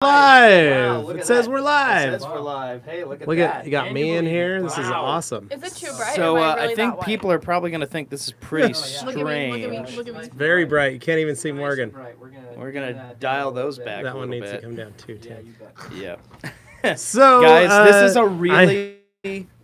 Live. Wow, it says we're live. It says we're live. Hey, look at Look that. at you got me in here. This is Wow. awesome. Is it too bright? So or am I, really I think that white? people are probably going to think this is pretty Look at me, look at me, strange. look at me. Very bright. You can't even see Morgan. We're going to dial those back That a one little needs bit. to come down too, Tim. Yeah. So, Guys, this is a really,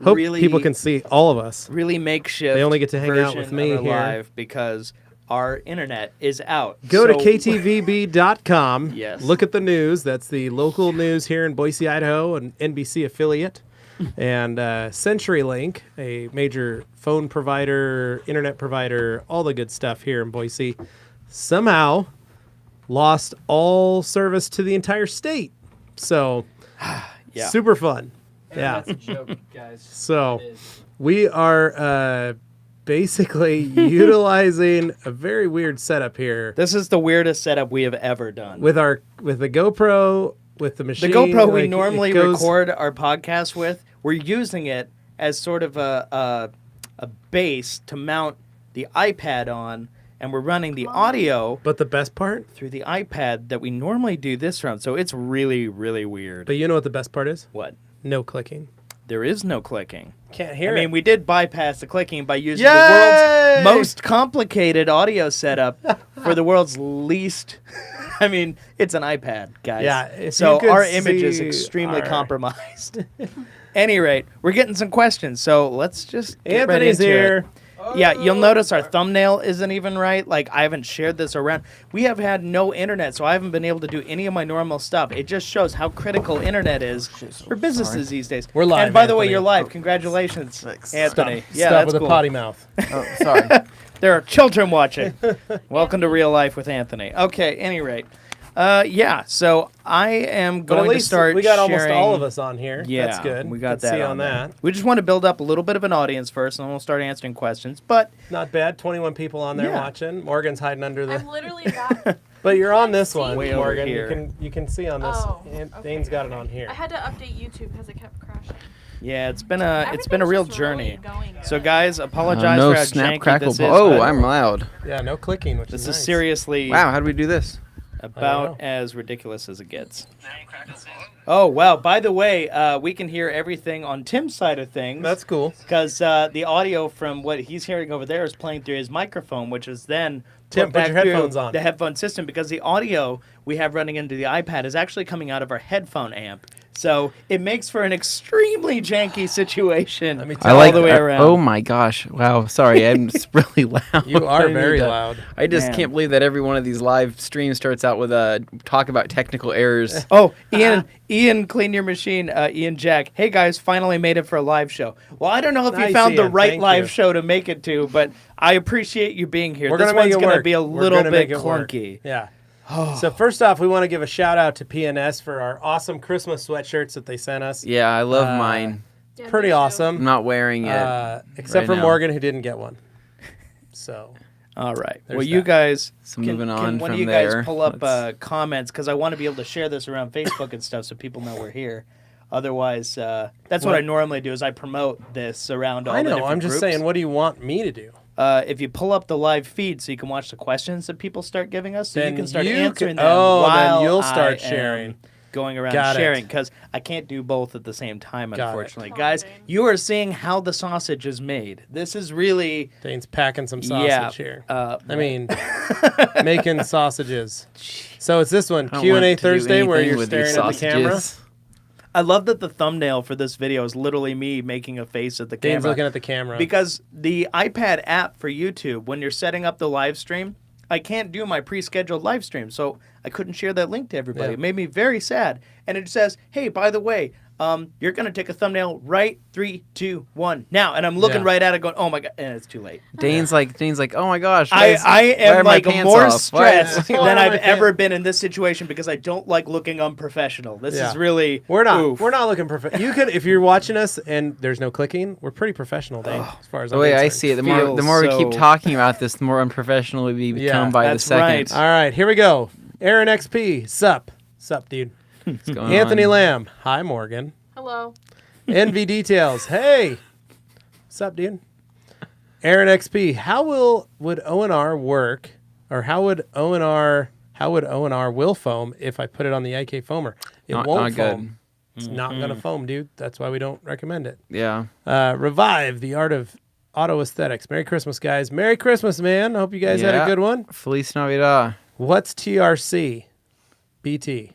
hope really, people can see all of us. really makeshift. They only get to hang out with version me of our here. live because our internet is out. Go to So- ktvb.com. Yes. Look at the news. That's the local news here in Boise, Idaho, an NBC affiliate. And CenturyLink, a major phone provider, internet provider, all the good stuff here in Boise, somehow lost all service to the entire state. So, Yeah. super fun. Yeah. That's a joke, guys. So, It is. we are basically utilizing a very weird setup here This is the weirdest setup we have ever done. with the GoPro, with the The machine. GoPro we like, normally it goes- record our podcast with, we're using it as sort of a base to mount the iPad on, and we're running the audio But the best part, through the iPad that we normally do this from. So it's really, really weird. but you know what the best part is? What? No clicking. There is no clicking. Can't I hear mean, it. we did bypass the clicking by using Yay! the world's most complicated audio setup for the world's least. I mean, it's an iPad, guys. Yeah, if So you could our image is see extremely our- compromised. Any rate, we're getting some questions, so let's just get right Anthony's into here. it. Yeah, you'll notice our thumbnail isn't even right. Like, I haven't shared this around. We have had no internet, so I haven't been able to do any of my normal stuff. It just shows how critical internet is for businesses these days. We're live, And by the way, Anthony. you're live. Congratulations, Anthony. Yeah, Stop that's with cool. a potty mouth. Oh, sorry. There are children watching. Welcome to real life with Anthony. Okay, any rate. Yeah, so I am But at going to least start we got almost sharing- all of us on here. Yeah, That's good. we got Can that see on on there. that. We just want to build up a little bit of an audience first, and then we'll start answering questions. But Not bad. 21 people on there Yeah. watching. Morgan's hiding under the. I'm literally that. But you're on this one, Way over Morgan. here. You can see on this. Oh, And okay. Dane's got it on here. I had to update YouTube because it kept crashing. yeah, it's been a real Everything's just journey. really going So good. guys, apologize no for how snap janky crackle. this is. Oh, but I'm loud. Yeah, no clicking, which this is is nice. seriously Wow, how do we do this? about know. as ridiculous as it gets. Oh wow! By the way, we can hear everything on Tim's side of things. That's cool. Because the audio from what he's hearing over there is playing through his microphone, which is then Tim, put back your headphones through on. the headphone system, because the audio we have running into the iPad is actually coming out of our headphone amp. So it makes for an extremely janky situation Let me I tell all like the way around. Oh my gosh! Wow, sorry, I'm just really loud. You are I need very to- loud. I just Man. can't believe that every one of these live streams starts out with a talk about technical errors. Oh, Ian, clean your machine. Ian Jack. Hey guys, finally made it for a live show. Well, I don't know if you Nice, found the Ian. right Thank live you. show to make it to, but I appreciate you being here. We're This gonna make one's it gonna work. be a We're little gonna bit make it work. clunky. Yeah. So first off, we want to give a shout out to PNS for our awesome Christmas sweatshirts that they sent us. Yeah, I love mine. Yeah, Pretty me too. I'm awesome. not wearing it. Except right for now. Morgan, who didn't get one. So All right. There's Well, you that. guys So moving on one of from you there, guys pull up let's- comments, because I want to be able to share this around Facebook and stuff so people know we're here. Otherwise, that's what I normally do is I promote this around all I the know. different I'm just groups. saying, what do you want me to do? If you pull up the live feed so you can watch the questions that people start giving us, so Then you can start you answering can- them oh, then while you'll start I am sharing. going around Got it. sharing, because I can't do both at the same time, Got it. unfortunately. Come on, Guys, Dane. you are seeing how the sausage is made. This is really... Dane's packing some sausage Yeah, here. uh, I mean, making sausages. So it's this one, I don't Q&A want to do Thursday, where anything you're with these staring at the camera. sausages. I love that the thumbnail for this video is literally me making a face at the Dane's camera. looking at the camera. Because the iPad app for YouTube, when you're setting up the live stream, I can't do my pre-scheduled live stream, so I couldn't share that link to everybody. Yeah. It made me very sad. And it says, hey, by the way, you're going to take a thumbnail right 3, 2, 1 now. And I'm looking Yeah. right at it going, oh my God, and it's too late. Dane's like, oh my gosh. I why am are my like pants more off? stressed Why than are I've my ever pants- been in this situation, because I don't like looking unprofessional. This Yeah. is really We're not. oof. We're not looking perfect. You could, if you're watching us and there's no clicking, we're pretty professional, Dane. As far as The I'm way I concerned. see it, the Feels more we keep so- talking about this, the more unprofessional we become by the that's second. right. All right, here we go. Aaron XP, sup, dude. What's going Anthony on? Lamb, hi Morgan. Hello. NV Details, hey, sup, dude. Aaron XP, how would ONR work, or how would How would O&R will foam if I put it on the IK foamer? It won't not foam. good. It's not going to foam, dude. That's why we don't recommend it. Yeah. Revive, the art of auto aesthetics. Merry Christmas, guys. Merry Christmas, man. I hope you guys had a good one. Feliz Navidad. What's TRC? BT.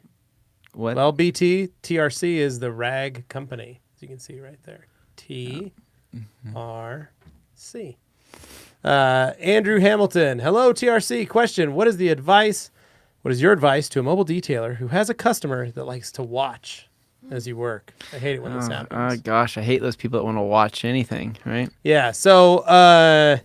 What? Well, BT, TRC is the rag company, as you can see right there. TRC. Andrew Hamilton. Hello, TRC. Question. What is your advice to a mobile detailer who has a customer that likes to watch as you work? I hate it when this happens. Gosh, I hate those people that want to watch anything, right? Yeah, so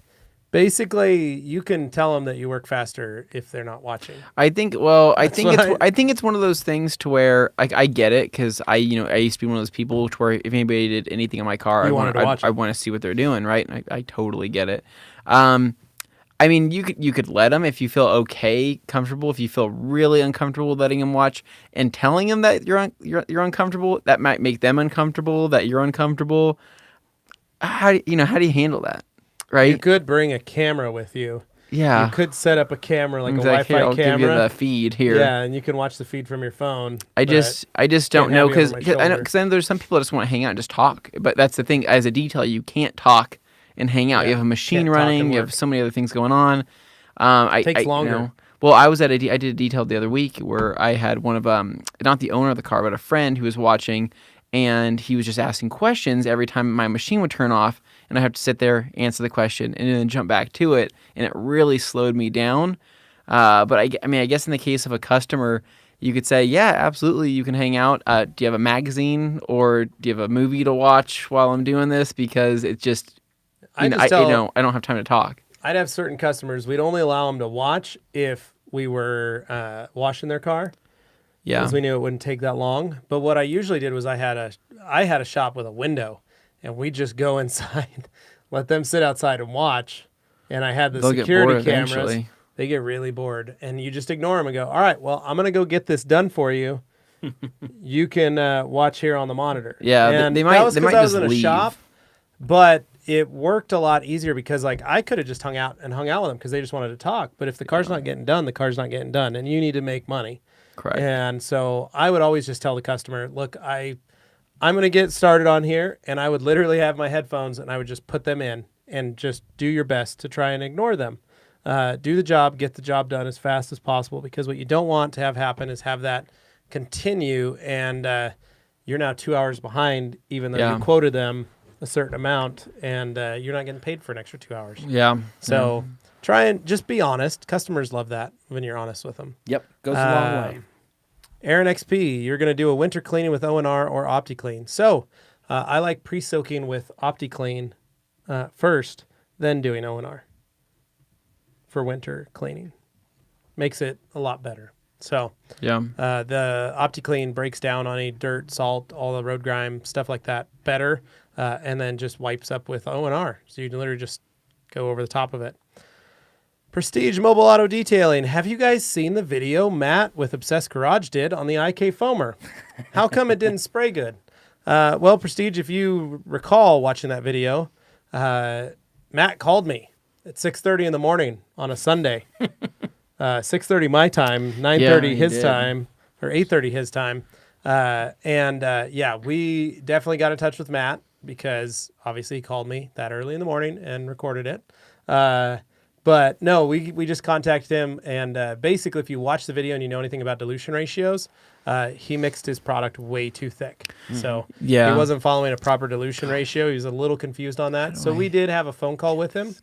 basically you can tell them that you work faster if they're not watching. I think it's one of those things to where I get it, because I used to be one of those people to where if anybody did anything in my car, I want to see what they're doing, right? And I totally get it. I mean, you could let them if you feel comfortable. If you feel really uncomfortable letting them watch and telling them that you're uncomfortable, that might make them uncomfortable. That you're uncomfortable. How do you handle that, right? You could bring a camera with you. Yeah. You could set up a camera, like a Exactly. Wi-Fi I'll camera. give you the feed here. Yeah, and you can watch the feed from your phone. I just don't know, because because there's some people that just want to hang out and just talk. But that's the thing. As a detailer, you can't talk and hang out. Yeah. You have a machine Can't talk running. and You work. have so many other things going on. Takes longer. Well, I did a detail the other week where I had one of not the owner of the car, but a friend who was watching, and he was just asking questions every time my machine would turn off, and I have to sit there, answer the question, and then jump back to it, and it really slowed me down. But I guess in the case of a customer, you could say, yeah, absolutely, you can hang out. Do you have a magazine, or do you have a movie to watch while I'm doing this? Because it's just, I don't have time to talk. I'd have certain customers, we'd only allow them to watch if we were washing their car. Yeah. Because we knew it wouldn't take that long. But what I usually did was I had a shop with a window, and we'd just go inside, let them sit outside and watch. And I had the They'll get security bored cameras. eventually. They get really bored, and you just ignore them and go, all right, well, I'm going to go get this done for you. You can watch here on the monitor. Yeah, and they might that was because I was just in a leave. shop, but it worked a lot easier because, like, I could have just hung out with them because they just wanted to talk. But if the car's not getting done, the car's not getting done, and you need to make money. Correct. And so I would always just tell the customer, look, I'm going to get started on here, and I would literally have my headphones, and I would just put them in and just do your best to try and ignore them. Do the job, get the job done as fast as possible, because what you don't want to have happen is have that continue, and you're now 2 hours behind, even though you quoted them a certain amount, and you're not getting paid for an extra 2 hours. Yeah. So try and just be honest. Customers love that when you're honest with them. Yep, goes a long way. Aaron XP, you're going to do a winter cleaning with O&R or OptiClean. So I like pre-soaking with OptiClean first, then doing O&R for winter cleaning. Makes it a lot better. So the OptiClean breaks down on any dirt, salt, all the road grime, stuff like that better, and then just wipes up with O&R. So you can literally just go over the top of it. Prestige Mobile Auto Detailing. Have you guys seen the video Matt with Obsessed Garage did on the IK foamer? How come it didn't spray good? Well, Prestige, if you recall watching that video, Matt called me at 6:30 in the morning on a Sunday. 6:30 my time, 9:30 his time, or 8:30 his time. We definitely got in touch with Matt because obviously he called me that early in the morning and recorded it. But no, we just contacted him, and basically if you watch the video and you know anything about dilution ratios, he mixed his product way too thick. So he wasn't following a proper dilution ratio. He was a little confused on that. So we did have a phone call with him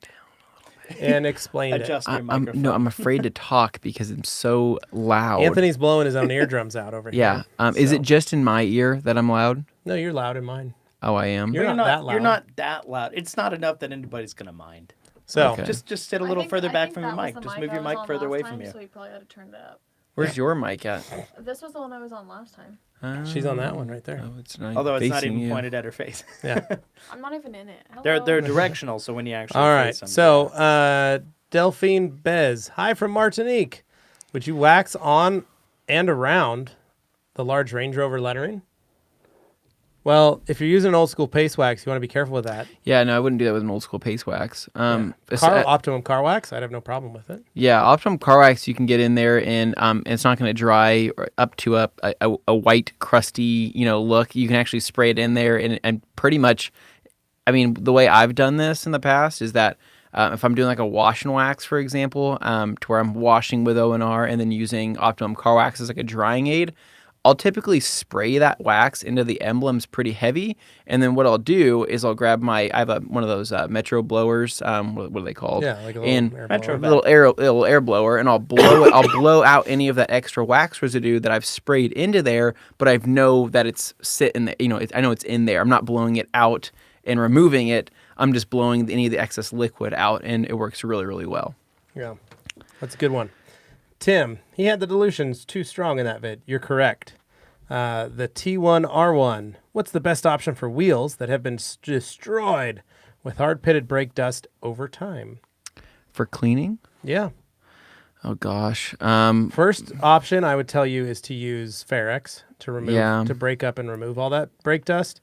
and explained Adjust it. your microphone. I'm afraid to talk because I'm so loud. Anthony's blowing his own eardrums out over here. Yeah. Is it just in my ear that I'm loud? No, you're loud in mine. Oh, I am? You're not that loud. You're not that loud. It's not enough that anybody's going to mind. So Okay. Just sit a little further back from your mic. Just move your mic further away from you. So we probably ought to turn it up. Where's your mic at? This was the one I was on last time. she's on that one right there. Oh, it's not Although it's not facing even you. pointed at her face. Yeah. I'm not even in it. Hello. They're directional, so when you actually All right. face them, So Delphine Bez. Hi from Martinique. Would you wax on and around the large Range Rover lettering? Well, if you're using an old school paste wax, you want to be careful with that. Yeah, no, I wouldn't do that with an old school paste wax. Optimum car wax, I'd have no problem with it. Yeah, Optimum car wax you can get in there, and it's not going to dry up to a white crusty look. You can actually spray it in there, and pretty much, I mean, the way I've done this in the past is that if I'm doing like a wash and wax, for example, to where I'm washing with O&R and then using Optimum car wax as like a drying aid, I'll typically spray that wax into the emblems pretty heavy, and then what I'll do is I'll grab I have one of those Metro blowers. What are they called? Yeah, like a little little air blower, and I'll blow it. I'll blow out any of that extra wax residue that I've sprayed into there, but I know that it's sitting there. I know it's in there. I'm not blowing it out and removing it. I'm just blowing any of the excess liquid out, and it works really, really well. Yeah, that's a good one. Tim, he had the dilutions too strong in that vid. You're correct. The T1R1. What's the best option for wheels that have been destroyed with hard pitted brake dust over time? For cleaning? Yeah. Oh gosh. First option I would tell you is to use Ferrex to break up and remove all that brake dust.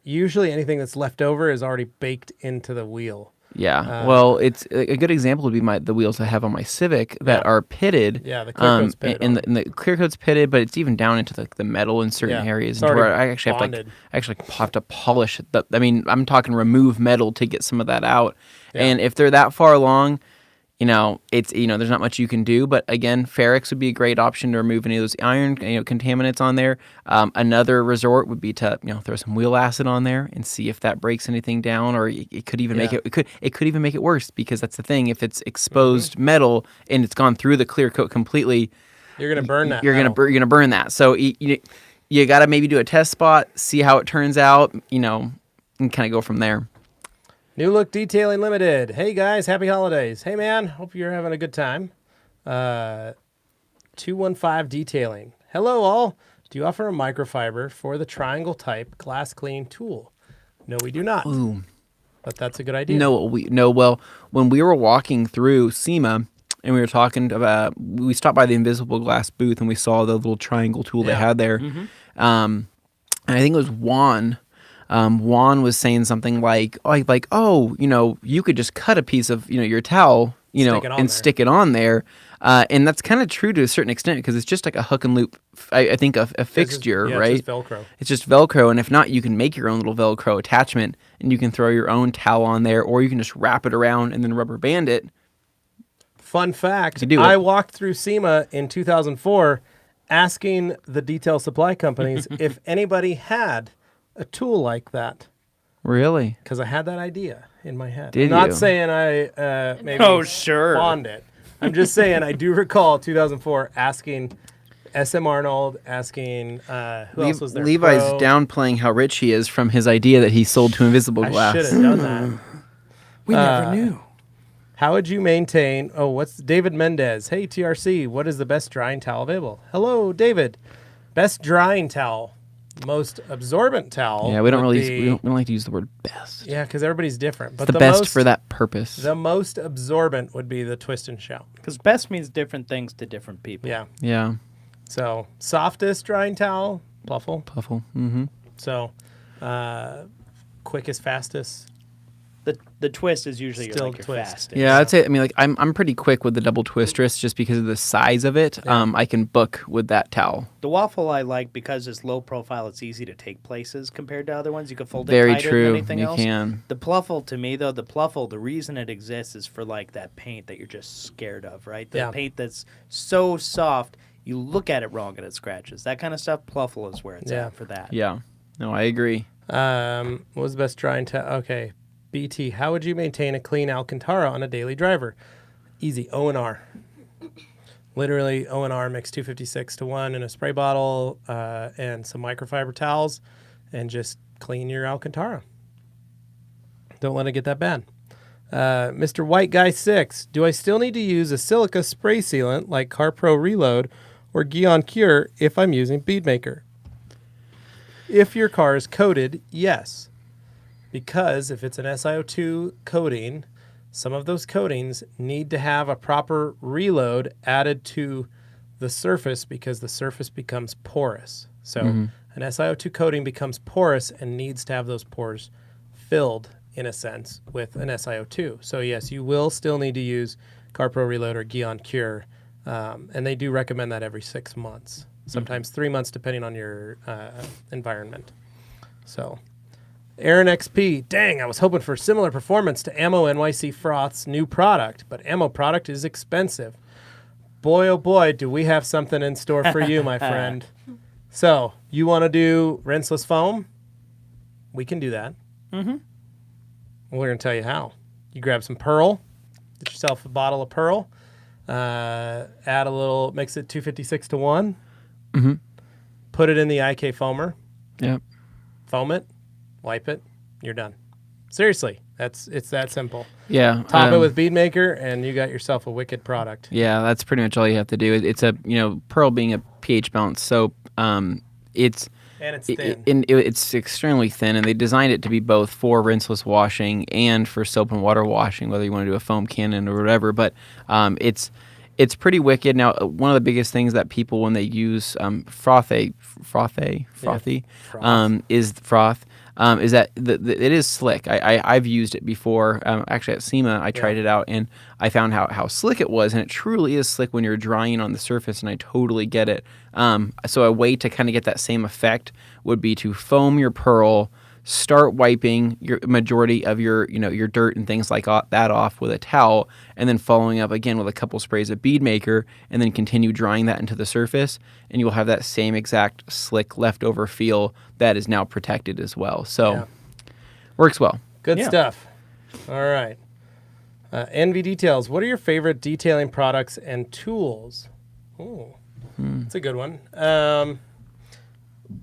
Usually anything that's left over is already baked into the wheel. Yeah, well, it's a good example would be the wheels I have on my Civic that are pitted. Yeah, the clear coat's pitted. And the clear coat's pitted, but it's even down into the metal in certain areas. It's where I actually have to polish it. I'm talking remove metal to get some of that out. Yeah. And if they're that far along, it's there's not much you can do. But again, Ferrex would be a great option to remove any of those iron contaminants on there. Another resort would be to throw some wheel acid on there and see if that breaks anything down, or it could even make it could even make it worse, because that's the thing. If it's exposed metal and it's gone through the clear coat completely, you're gonna burn that. You're gonna burn that. So you got to maybe do a test spot, see how it turns out, and kind of go from there. New Look Detailing Limited. Hey guys, happy holidays. Hey man, hope you're having a good time. 215 Detailing. Hello all. Do you offer a microfiber for the triangle type glass cleaning tool? No, we do not. Ooh. But that's a good idea. Well, when we were walking through SEMA and we were talking about, we stopped by the invisible glass booth and we saw the little triangle tool they had there. Mm-hmm. And I think it was Juan. Juan was saying something like, you could just cut a piece of, your towel, stick it on there. And that's kind of true to a certain extent, because it's just like a hook and loop, I think a fixture, right? It's just Velcro. It's just Velcro. And if not, you can make your own little Velcro attachment and you can throw your own towel on there, or you can just wrap it around and then rubber band it. Fun fact, I walked through SEMA in 2004 asking the detail supply companies if anybody had a tool like that. Really? Because I had that idea in my head. I'm not saying I maybe spawned it. I'm just saying I do recall 2004 asking SM Arnold, asking who else was there? Levi's downplaying how rich he is from his idea that he sold to Invisible Glass. I should have done that. We never knew. How would you maintain... Oh, what's David Mendez? Hey, TRC, what is the best drying towel available? Hello, David. Best drying towel. Most absorbent towel. Yeah, we don't like to use the word best. Yeah, because everybody's different. But the best for that purpose. The most absorbent would be the twist and shout. Because best means different things to different people. Yeah. Yeah. So softest drying towel, Pluffle. Pluffle. Mm-hmm. So quickest, fastest. The twist is usually your fastest. Yeah, I'd say. I mean, I'm pretty quick with the double twist wrist just because of the size of it. Yeah. I can book with that towel. The waffle I like because it's low profile. It's easy to take places compared to other ones. You can fold it Very tighter true. than anything else. You can. The Pluffle, to me though, the reason it exists is for like that paint that you're just scared of, right? The paint that's so soft, you look at it wrong and it scratches. That kind of stuff. Pluffle is where it's at for that. Yeah. No, I agree. What was the best drying towel? Okay. BT, how would you maintain a clean Alcantara on a daily driver? Easy, O&R. Literally O&R, mix 256 to 1 in a spray bottle and some microfiber towels, and just clean your Alcantara. Don't let it get that bad. Mr. White Guy 6, do I still need to use a silica spray sealant like CarPro Reload or Guion Cure if I'm using Beadmaker? If your car is coated, yes. Because if it's an SiO2 coating, some of those coatings need to have a proper reload added to the surface because the surface becomes porous. So an SiO2 coating becomes porous and needs to have those pores filled, in a sense, with an SiO2. So yes, you will still need to use CarPro Reload or Gion Cure, and they do recommend that every 6 months, sometimes 3 months, depending on your environment. So, Aaron XP, dang, I was hoping for similar performance to Ammo NYC Froth's new product, but Ammo product is expensive. Boy, oh boy, do we have something in store for you, my friend. So, you want to do rinseless foam? We can do that. Mm-hmm. We're going to tell you how. You grab some Pearl, get yourself a bottle of Pearl, add a little, mix it 256 to 1, put it in the IK foamer, foam it, wipe it, you're done. Seriously, it's that simple. Yeah. Top it with Bead Maker, and you got yourself a wicked product. Yeah, that's pretty much all you have to do. It's a, Pearl being a pH balanced soap, it's thin. It's extremely thin, and they designed it to be both for rinseless washing and for soap and water washing, whether you want to do a foam cannon or whatever. But it's pretty wicked. Now, one of the biggest things that people, when they use frothy is that it is slick. I've used it before. Actually, at SEMA, I tried it out, and I found how slick it was, and it truly is slick when you're drying on the surface, and I totally get it. So a way to kind of get that same effect would be to foam your Pearl, start wiping your majority of your dirt and things like that off with a towel, and then following up again with a couple sprays of Bead Maker, and then continue drying that into the surface, and you'll have that same exact slick leftover feel that is now protected as well. So works well. Good stuff. All right. NV Details. What are your favorite detailing products and tools? Ooh, that's a good one.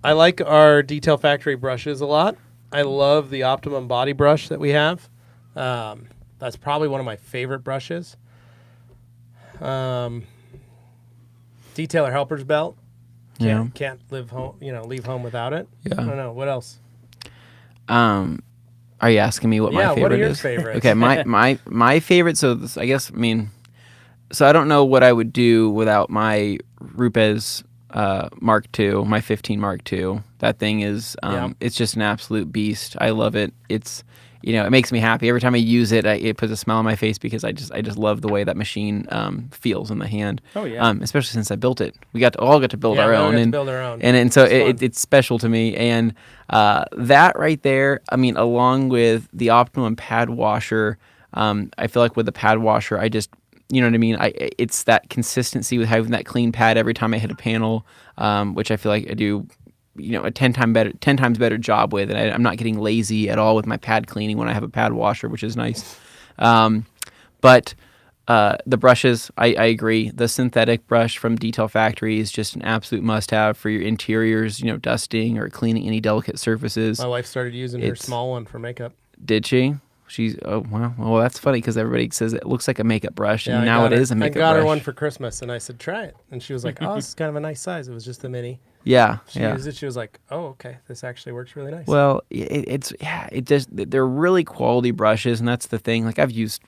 I like our Detail Factory brushes a lot. I love the Optimum body brush that we have. That's probably one of my favorite brushes. Detailer Helper's Belt. Can't leave home without it. Yeah. I don't know. What else? Are you asking me what my favorite is? What are your favorites? Okay, my favorite. So so I don't know what I would do without my Rupes Mark II, my 15 Mark II. That thing is, it's just an absolute beast. I love it. It's, it makes me happy every time I use it. It puts a smile on my face because I just love the way that machine feels in the hand. Oh yeah. Especially since I built it. We all got to build our own, and so it's special to me. And that right there, along with the Optimum pad washer, I feel like with the pad washer, I just, you know what I mean? It's that consistency with having that clean pad every time I hit a panel, which I feel like I do, a 10 times better job with, and I'm not getting lazy at all with my pad cleaning when I have a pad washer, which is nice. But the brushes, I agree. The synthetic brush from Detail Factory is just an absolute must-have for your interiors, dusting or cleaning any delicate surfaces. My wife started using her small one for makeup. Did she? Well, that's funny because everybody says it looks like a makeup brush, and now it is a makeup brush. I got her one for Christmas, and I said, try it. And she was like, oh, this is kind of a nice size. It was just a mini. Yeah. She used it. She was like, oh, okay. This actually works really nice. Well, they're really quality brushes, and that's the thing. Like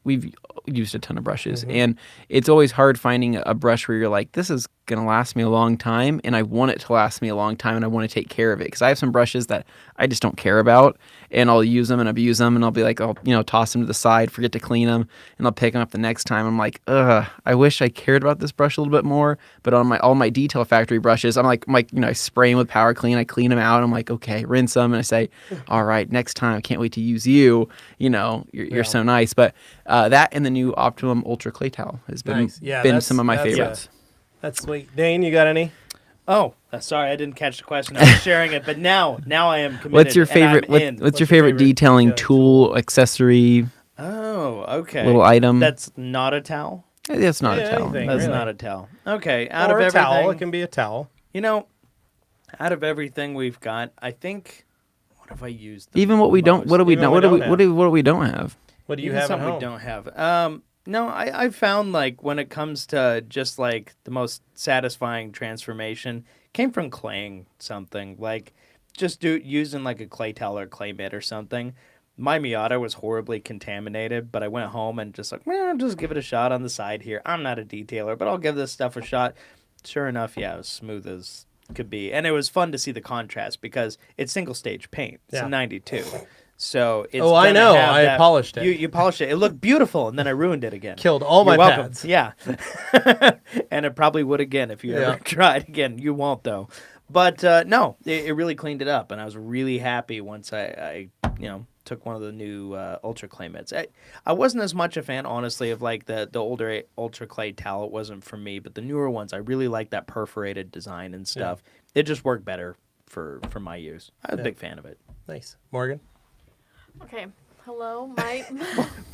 we've used a ton of brushes, and it's always hard finding a brush where you're like, this is going to last me a long time, and I want it to last me a long time, and I want to take care of it. Because I have some brushes that I just don't care about, and I'll use them and abuse them, and I'll be like, I'll toss them to the side, forget to clean them, and I'll pick them up the next time. I'm like, I wish I cared about this brush a little bit more. But on all my Detail Factory brushes, I'm like, I spray them with Power Clean, I clean them out, I'm like, okay, rinse them, and I say, all right, next time, I can't wait to use you. You're so nice. But that and the new Optimum Ultra Clay Towel has been some of my favorites. That's sweet. Dane, you got any? Oh, sorry, I didn't catch the question. I was sharing it, but now I am committed. What's your favorite? What's your favorite detailing tool, accessory? Oh, okay. Little item. That's not a towel. That's not a towel. That's not a towel. Okay, out of everything, towel. It can be a towel. Out of everything we've got, I think. What have I used? Even what we don't. What do we don't? What do we don't have? What do you have at home? We don't have. No, I've found when it comes to just the most satisfying transformation came from claying something, just using a clay towel or clay mitt or something. My Miata was horribly contaminated, but I went home and just just give it a shot on the side here. I'm not a detailer, but I'll give this stuff a shot. Sure enough, it was smooth as could be. And it was fun to see the contrast because it's single stage paint. It's a 92. So it's I know. I that, polished it. You polished it. It looked beautiful, and then I ruined it again. Killed all You're my welcome. pads. Yeah. And it probably would again if you ever tried again. You won't, though. But no, it really cleaned it up, and I was really happy once I took one of the new Ultra Clay mitts. I wasn't as much a fan, honestly, of like the older Ultra Clay towel. It wasn't for me, but the newer ones, I really like that perforated design and stuff. It just worked better for my use. I was a big fan of it. Nice. Morgan? Okay. Hello, my.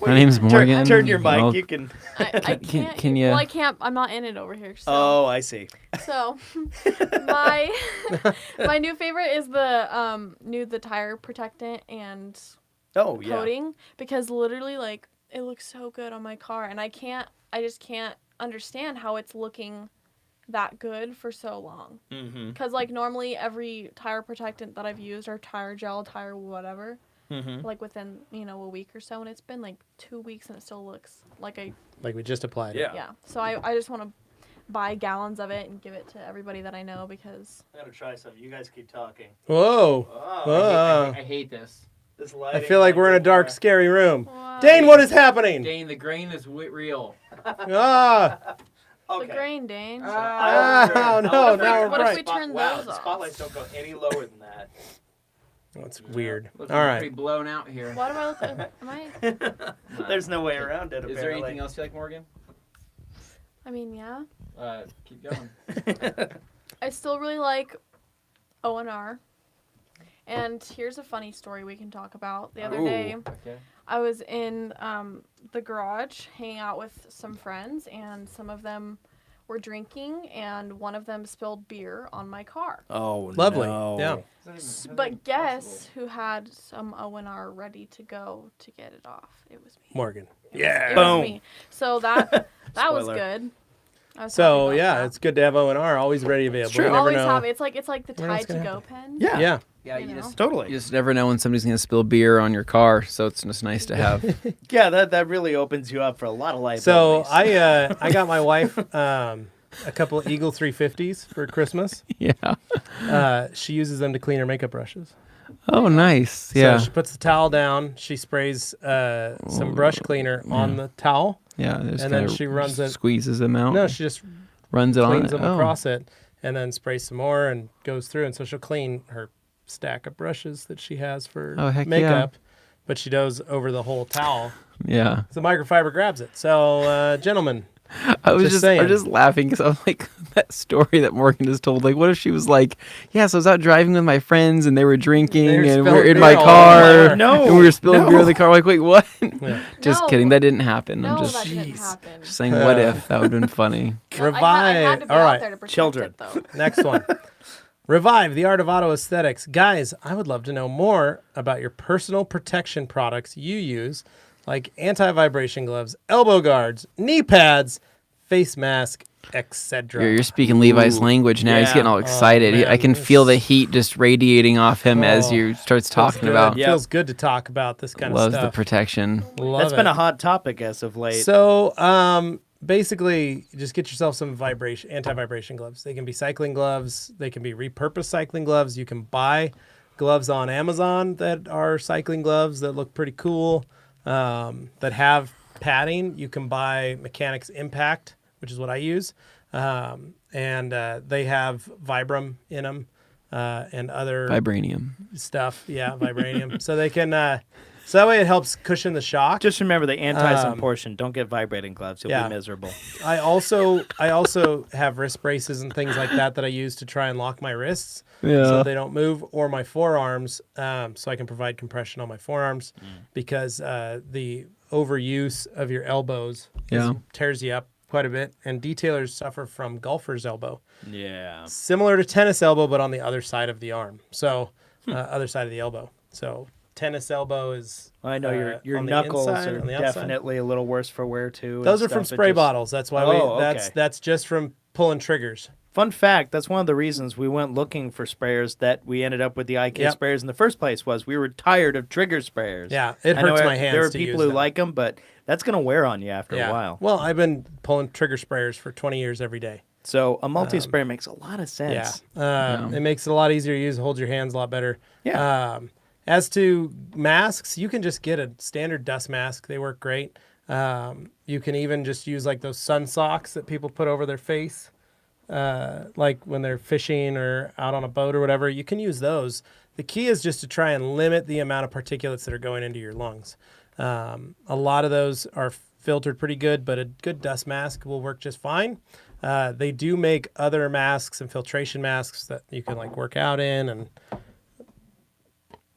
My name's Morgan. Turn your mic. Well, You can. I can't. can you- Well, I can't. I'm not in it over here. So. Oh, I see. So, my my new favorite is the tire protectant and Oh, yeah. coating because literally like it looks so good on my car and I just can't understand how it's looking that good for so long. Mm-hmm. Because like normally every tire protectant that I've used or tire gel, tire whatever, like within a week or so, and it's been like 2 weeks and it still looks like Like we just applied it. yeah. So I just want to buy gallons of it and give it to everybody that I know because I gotta try some. You guys keep talking. Whoa. I hate this. This I lighting feel like we're in a dark, scary room. Wow. Dane, what is happening? Dane, the grain is real. Ah. the grain, Dane. Oh, no, now we're what if bright. we turn Wow, those the off? spotlights don't go any lower than that. That's weird. Looking All right. pretty blown out here. Why do I look like, am I? There's no way around it, Is there anything else you like, Morgan? I mean, yeah. Keep going. I still really like O&R. And here's a funny story we can talk about. The other day, Okay. I was in the garage hanging out with some friends, and some of them were drinking, and one of them spilled beer on my car. Oh, Lovely. no. Yeah. But guess who had some O&R ready to go to get it off? It was me. Morgan. It Boom. was me. So that was Spoiler. good. I was So happy about yeah, that. it's good to have O&R always ready available. true. You never Always know. have it. It's like the when else Tide to gonna Go happen. pen. Yeah. Yeah. Yeah, You you know? just Totally. you just never know when somebody's gonna spill beer on your car, so it's just nice to have. Yeah, that really opens you up for a lot of So liabilities. I got my wife a couple of Eagle 350s for Christmas. Yeah. She uses them to clean her makeup brushes. Oh, nice. Yeah. So she puts the towel down. She sprays some brush cleaner on the towel. Yeah. Just and then kinda she runs it. squeezes them out. No, she just runs it on cleans it. them Oh. across it, and then sprays some more and goes through. And so she'll clean her stack of brushes that she has for Oh, heck yeah. makeup, but she does over the whole towel. Yeah. The microfiber grabs it. So, gentlemen, I was Just just saying. laughing because I was like, that story that Morgan just told. Like, what if she was like, yeah, so I was out driving with my friends and they were drinking They were and we spilling were in beer my all car over. No, and we were spilling no. beer in the car. Like, wait, what? Yeah. Just No. kidding. That didn't happen. No, I'm just that didn't happen. saying, what if? That would have been funny. Revive. I had to be All out right, there to protect Children. it, though. next one. Revive, the art of auto aesthetics. Guys, I would love to know more about your personal protection products you use, like anti-vibration gloves, elbow guards, knee pads, face mask, etc. You're speaking Levi's language now. He's Yeah. getting all excited. man, I can this- feel the heat just radiating off him as Oh, you starts talking Good. about. Yeah. Feels good to talk about this kind Loves of the stuff. protection. Love That's been it. a hot topic as of late. So, basically, just get yourself some anti-vibration gloves. They can be cycling gloves. They can be repurposed cycling gloves. You can buy gloves on Amazon that are cycling gloves that look pretty cool, that have padding. You can buy Mechanics Impact, which is what I use, and they have Vibram in them and other Vibranium. stuff. Yeah, vibranium. So they can. So that way it helps cushion the shock. Just remember the anti-sun portion. Don't get vibrating gloves. You'll yeah. be miserable. I also have wrist braces and things like that I use to try and lock my wrists so they don't move, or my forearms, so I can provide compression on my forearms because the overuse of your elbows tears you up quite a bit, and detailers suffer from golfer's elbow, Yeah. similar to tennis elbow but on the other side of the arm. So other side of the elbow. So tennis elbow is I know your on the knuckles inside, are on the outside. definitely a little worse for wear too. and Those are from stuff. It spray just- bottles. That's why Oh, that's okay. that's just from pulling triggers. Fun fact, that's one of the reasons we went looking for sprayers that we ended up with the IK Yep. sprayers in the first place was we were tired of trigger sprayers. Yeah, it I know hurts my hands There are to people use who them. like them, but that's going to wear on you after a while. Well, I've been pulling trigger sprayers for 20 years every day. So a multi-spray makes a lot of sense. It makes it a lot easier to use. Holds your hands a lot better. Yeah. As to masks, you can just get a standard dust mask. They work great. You can even just use like those sun socks that people put over their face, like when they're fishing or out on a boat or whatever. You can use those. The key is just to try and limit the amount of particulates that are going into your lungs. A lot of those are filtered pretty good, but a good dust mask will work just fine. They do make other masks and filtration masks that you can like work out in, and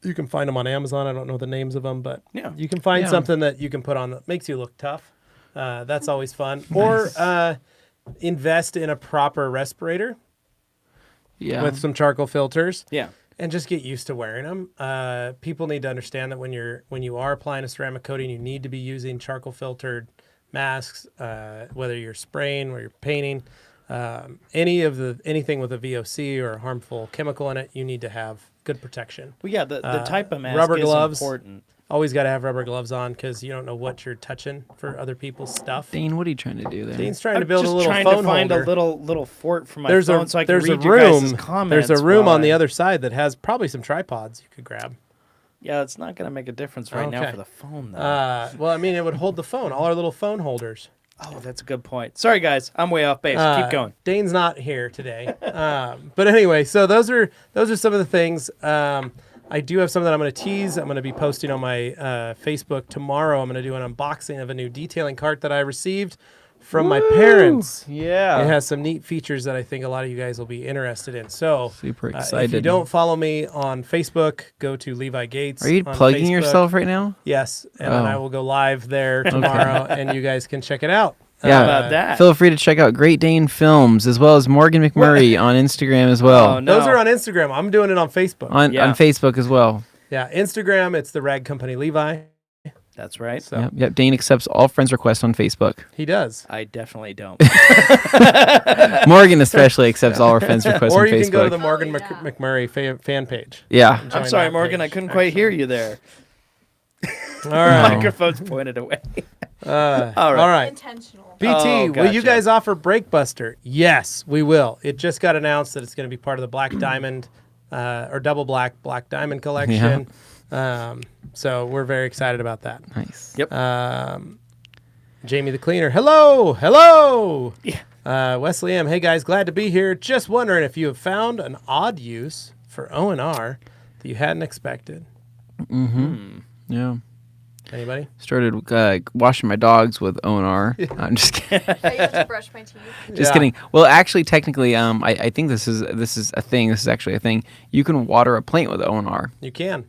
you can find them on Amazon. I don't know the names of them, but you can find something that you can put on that makes you look tough. That's always fun. Nice. Or invest in a proper respirator with some charcoal filters. Yeah. And just get used to wearing them. People need to understand that when you are applying a ceramic coating, you need to be using charcoal filtered masks, whether you're spraying or you're painting. Anything with a VOC or a harmful chemical in it, you need to have good protection. Well, yeah, the type of mask rubber is gloves, important. Always got to have rubber gloves on because you don't know what you're touching for other people's stuff. Dane, what are you trying to do there? Dane's trying to build a little phone holder. I'm just trying to find holder. a little fort for my phone so I can read your guys' comments. There's a room on the other side that has probably some tripods you could grab. Yeah, it's not going to make a difference right now for the phone, though. Well, I mean, it would hold the phone. All our little phone holders. Oh, that's a good point. Sorry, guys. I'm way off base. Keep going. Dane's not here today. But anyway, so those are some of the things. I do have something that I'm going to tease. I'm going to be posting on my Facebook tomorrow. I'm going to do an unboxing of a new detailing cart that I received from my parents. Yeah. It has some neat features that I think a lot of you guys will be interested in. So super excited. If you don't follow me on Facebook, go to Levi Gates. Are you on plugging Facebook. yourself right now? Yes. And then I will go live there tomorrow and you guys can check it out. Yeah, how about that? Feel free to check out Great Dane Films as well as Morgan McMurray on Instagram as well. Oh, no. Those are on Instagram. I'm doing it on Facebook. On Facebook as well. Yeah, Instagram, it's the Rag Company Levi. That's right. So Yep. Dane accepts all friends requests on Facebook. he does. I definitely don't. Morgan especially accepts all our friends requests Or on you Facebook. can go to the Morgan Oh, yeah. McMurray fan page. Yeah. Join I'm sorry, that Morgan. page, I couldn't quite hear you there. All right. Microphone's pointed away. All All right. Intentional. BT, Oh, will you gotcha. guys offer Breakbuster? Yes, we will. It just got announced that it's going to be part of the Black Diamond or Double Black Diamond collection. So we're very excited about that. Nice. Yep. Jamie the Cleaner. Hello. Yeah. Wesley M. Hey guys, glad to be here. Just wondering if you have found an odd use for O&R that you hadn't expected. Yeah. Anybody? Started washing my dogs with O&R. I'm just kidding. I used to brush my teeth. Just kidding. Well, actually, technically, I think this is a thing. This is actually a thing. You can water a plant with O&R, You can.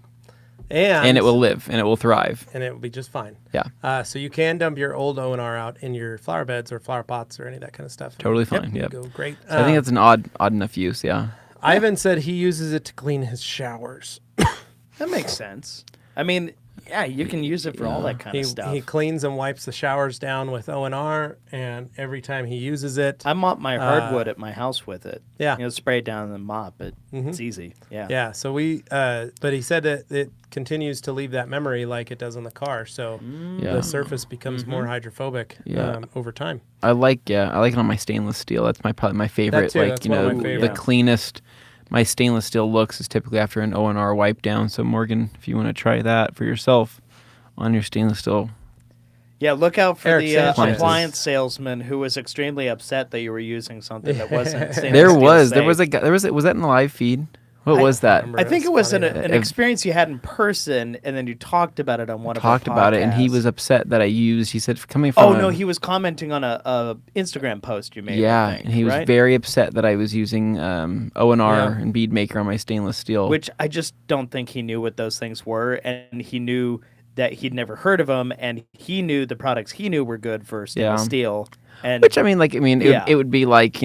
and it will live and it will thrive. And it will be just fine. Yeah. So you can dump your old O&R out in your flower beds or flower pots or any of that kind of stuff. Totally fine. Yep. Go great. So I think that's an odd enough use. Yeah. Ivan said he uses it to clean his showers. That makes sense. I mean, yeah, you can use it for all that kind of stuff. He cleans and wipes the showers down with O&R, and every time he uses it, I mop my hardwood at my house with it. Yeah. You know, spray it down and mop it. It's easy. Yeah. yeah. So but he said that it continues to leave that memory like it does in the car. So the surface becomes more hydrophobic over time. I like it on my stainless steel. That's probably my favorite. too, Like that's one of my the favorites. cleanest my stainless steel looks is typically after an O&R wipe down. So Morgan, if you want to try that for yourself on your stainless steel. Yeah, look out for Eric the Sanchez. appliance salesman who was extremely upset that you were using something that wasn't stainless There steel was safe. a guy, was that in the live feed? What was that? remember. I think it was an Funny. experience you had in person, and then you talked about it on one Talked of our about it, and he podcasts. was upset that I used. He said coming from. Oh no, he was commenting on a Instagram post you made. Yeah, I think, and he was right? very upset that I was using O&R and bead maker on my stainless steel. Which I just don't think he knew what those things were, and he knew that he'd never heard of them, and he knew the products he knew were good for stainless steel. And Which it would be like,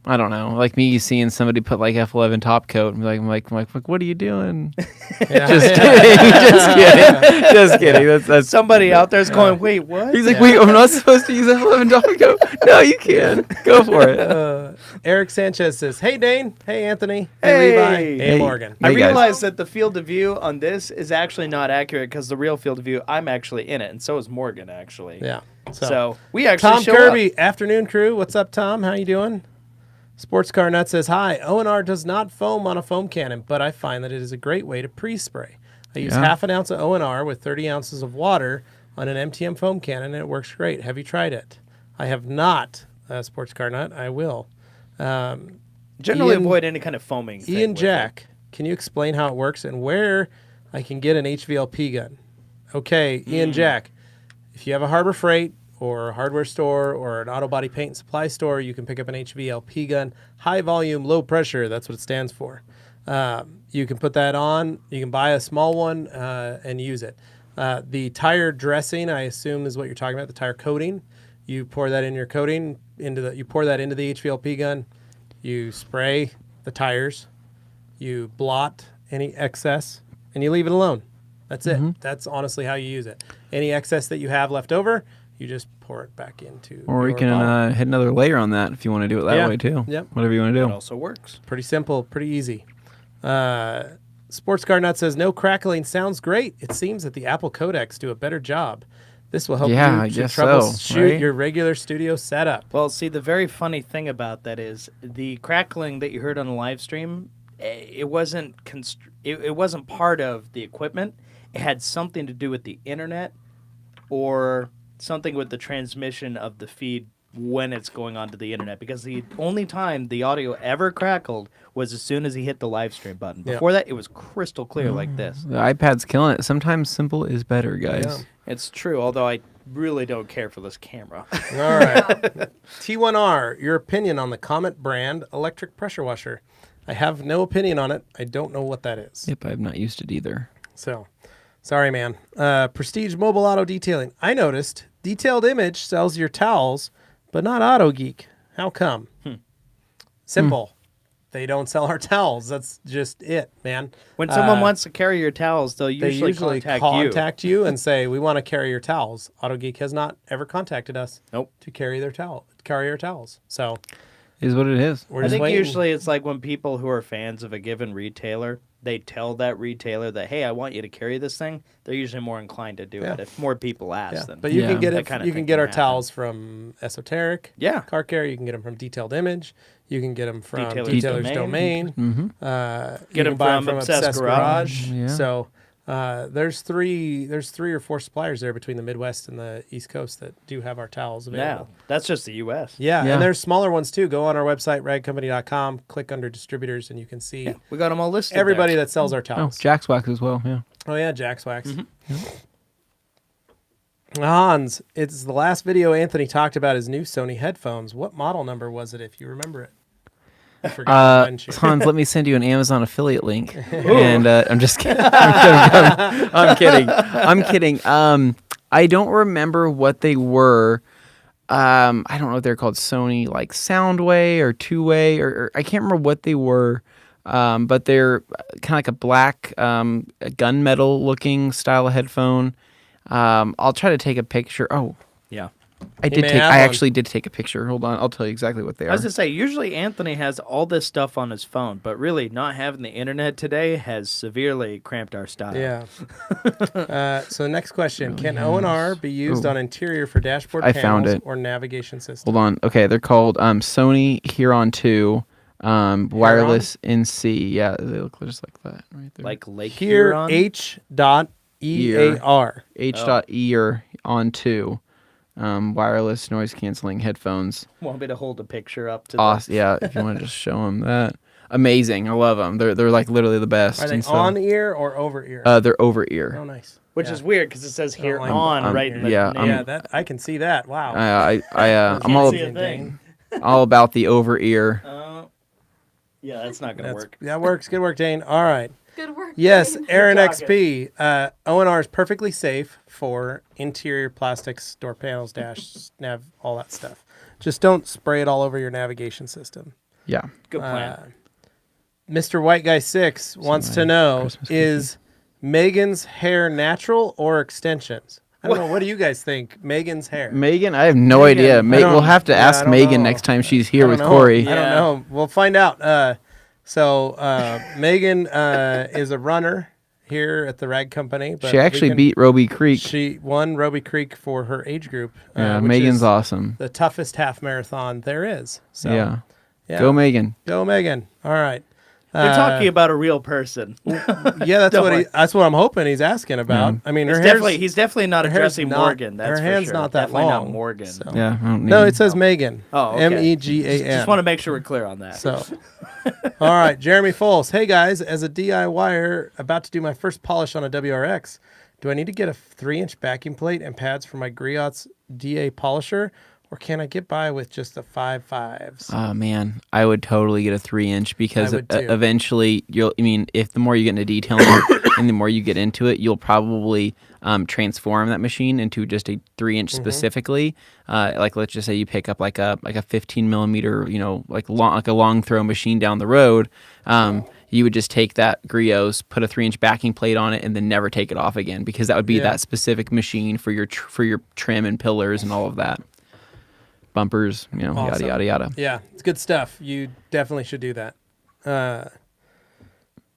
I don't know, like me seeing somebody put like F11 top coat and be like, what are you doing? Just kidding. Just kidding. That's somebody out there's going, wait, what? He's like, wait, I'm not supposed to use F11 top coat. No, you can. Go for it. Eric Sanchez says, "Hey Dane, hey Anthony, Hey. hey Levi, hey, Hey. Morgan." I Hey, guys. realized that the field of view on this is actually not accurate because the real field of view, I'm actually in it, and so is Morgan, actually. Yeah. So we actually Tom show Kirby, afternoon crew. What's up, Tom? How you doing? Sports Car Nut says, hi, O&R does not foam on a foam cannon, but I find that it is a great way to pre-spray. I use half an ounce of O&R with 30 ounces of water on an MTM foam cannon, and it works great. Have you tried it? I have not, Sports Car Nut. I will. Generally avoid any kind of foaming. Ian Jack, can you explain how it works and where I can get an HVLP gun? Okay, Ian Jack, if you have a Harbor Freight or a hardware store or an auto body paint and supply store, you can pick up an HVLP gun. High volume, low pressure, that's what it stands for. You can put that on. You can buy a small one and use it. The tire dressing, I assume, is what you're talking about, the tire coating. You pour that in your coating, you pour that into the HVLP gun. You spray the tires. You blot any excess, and you leave it alone. That's it. That's honestly how you use it. Any excess that you have left over, you just pour it back into. Or you can hit another layer on that if you want to do it that way too. Yep. Whatever you want to do. It also works. Pretty simple, pretty easy. Sports Car Nut says, no crackling sounds great. It seems that the Apple codecs do a better job. This will help you to troubleshoot your regular studio setup. Well, see, the very funny thing about that is the crackling that you heard on the live stream, it wasn't it wasn't part of the equipment. It had something to do with the internet or something with the transmission of the feed when it's going onto the internet, because the only time the audio ever crackled was as soon as he hit the live stream button. Before that, it was crystal clear like this. The iPad's killing it. Sometimes simple is better, guys. Yeah. It's true, although I really don't care for this camera. All right. T1R, your opinion on the Comet brand electric pressure washer. I have no opinion on it. I don't know what that is. Yep, I've not used it either. So, sorry, man. Prestige Mobile Auto Detailing. I noticed Detailed Image sells your towels, but not Auto Geek. How come? Simple. They don't sell our towels. That's just it, man. When someone wants to carry your towels, they usually contact you and say, we want to carry your towels. Auto Geek has not ever contacted us to carry our towels. So is what it is. I think usually it's like when people who are fans of a given retailer, they tell that retailer that, hey, I want you to carry this thing. They're usually more inclined to do it if more people ask them. But you can get it. You can get our towels from Esoteric. Car Care. You can get them from Detailed Image. You can get them from Detailer's Domain. Get them from Obsessed Garage. So there's three or four suppliers there between the Midwest and the East Coast that do have our towels available. Yeah, that's just the U.S. Yeah, and there's smaller ones too. Go on our website, ragcompany.com, click under distributors, and you can see we got them all listed. Everybody that sells our towels. Jack's Wax as well, yeah. Oh, yeah, Jack's Wax. Hans, it's the last video Anthony talked about his new Sony headphones. What model number was it, if you remember it? I forgot. Hans, let me send you an Amazon affiliate link. And I'm just kidding. I'm kidding. I don't remember what they were. I don't know if they're called Sony like Soundway or Two-Way or I can't remember what they were. But they're kind of like a black gunmetal looking style of headphone. I'll try to take a picture. Oh, yeah. I actually did take a picture. Hold on. I'll tell you exactly what they are. I was going to say, usually Anthony has all this stuff on his phone, but really not having the internet today has severely cramped our style. Yeah. So next question. Can O&R be used on interior for dashboard panels or navigation systems? Hold on. Okay. They're called Sony Huron 2 wireless NC. Yeah, they look just like that right there. Like Lake Huron? H.EAR. H.EAR on 2. Wireless noise canceling headphones. Want me to hold a picture up to yeah, if you want to just show them that. Amazing. I love them. They're like literally the best. Are they on ear or over ear? They're over ear. Oh, nice. Which is weird because it says here on right in the that I can see that. Wow. I'm all about the over ear. Yeah, that's not going to work. That works. Good work, Dane. All right. Good work. Yes, Aaron XP. O&R is perfectly safe for interior plastics, door panels, dash, nav, all that stuff. Just don't spray it all over your navigation system. Yeah. Good plan. Mr. White Guy 6 wants to know, is Megan's hair natural or extensions? I don't know. What do you guys think? Megan's hair. Megan? I have no idea. We'll have to ask Megan next time she's here with Corey. I don't know. We'll find out. So Megan is a runner here at the Rag Company. But she actually beat Roby Creek. She won Roby Creek for her age group. Yeah, Megan's awesome. The toughest half marathon there is. So, Yeah. Go Megan. Go Megan. All right. They're talking about a real person. Yeah, Don't worry. that's what I'm hoping he's asking about. I mean, He's definitely not her hair's addressing not- Morgan. That's her for hand's sure. not that Definitely long, not Morgan. so- Yeah. I don't No, need- it says Megan. Oh, okay. Megan. Just want to make sure we're clear on that. So, all right, Jeremy Foles. Hey guys, as a DIYer about to do my first polish on a WRX, do I need to get a 3-inch backing plate and pads for my Griot's DA polisher, or can I get by with just the 5.5s? Oh man, I would totally get a 3-inch because I would too. eventually if the more you get into detailing and the more you get into it, you'll probably transform that machine into just a 3-inch specifically. Like let's just say you pick up like a 15 millimeter, like a long throw machine down the road. You would just take that Griot's, put a 3-inch backing plate on it, and then never take it off again because that would be that specific machine for your trim and pillars and all of that. Bumpers, Awesome. yada yada yada. Yeah, it's good stuff. You definitely should do that.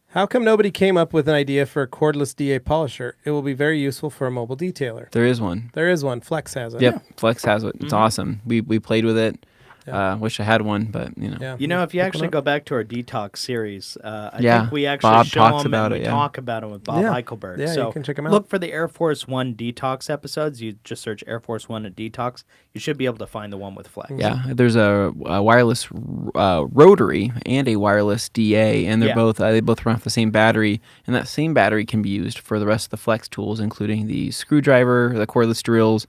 How come nobody came up with an idea for a cordless DA polisher? It will be very useful for a mobile detailer. There is one. There is one. Flex has it. Yep, Flex has it. It's awesome. We played with it. Yeah. Wish I had one, but Yeah. If you Pick actually one up. go back to our detox series, I Yeah, think we actually Bob show talks them about and it, we yeah. talk about them with Bob Yeah. Eichelberg. Yeah, so you can check 'em out. look for the Air Force One detox episodes. You just search Air Force One and detox. You should be able to find the one with Flex. yeah, there's a wireless rotary and a wireless DA, and they're both they both run off the same battery, and that same battery can be used for the rest of the Flex tools, including the screwdriver, the cordless drills,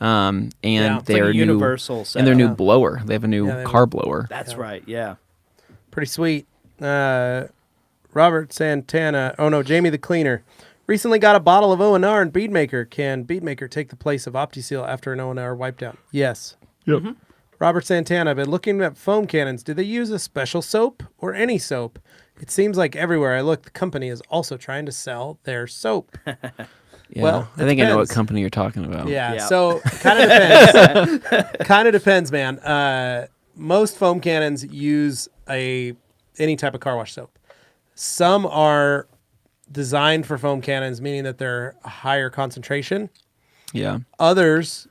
and It's their like a new universal and their setup. new blower. They have a new Yeah, they car blower. That's right. Yeah. Pretty sweet. Robert Santana. Oh no, Jamie the Cleaner. Recently got a bottle of O&R and Beadmaker. Can Beadmaker take the place of OptiSeal after an O&R wipe down? Yes. Yep. Robert Santana. Been looking at foam cannons. Do they use a special soap or any soap? It seems like everywhere I look, the company is also trying to sell their soap. Yeah. Well, I think I know what depends. company you're talking about. Yeah, Yeah. so kind of depends. Kind of depends, man. Most foam cannons use any type of car wash soap. Some are designed for foam cannons, meaning that they're a higher concentration. Yeah. Others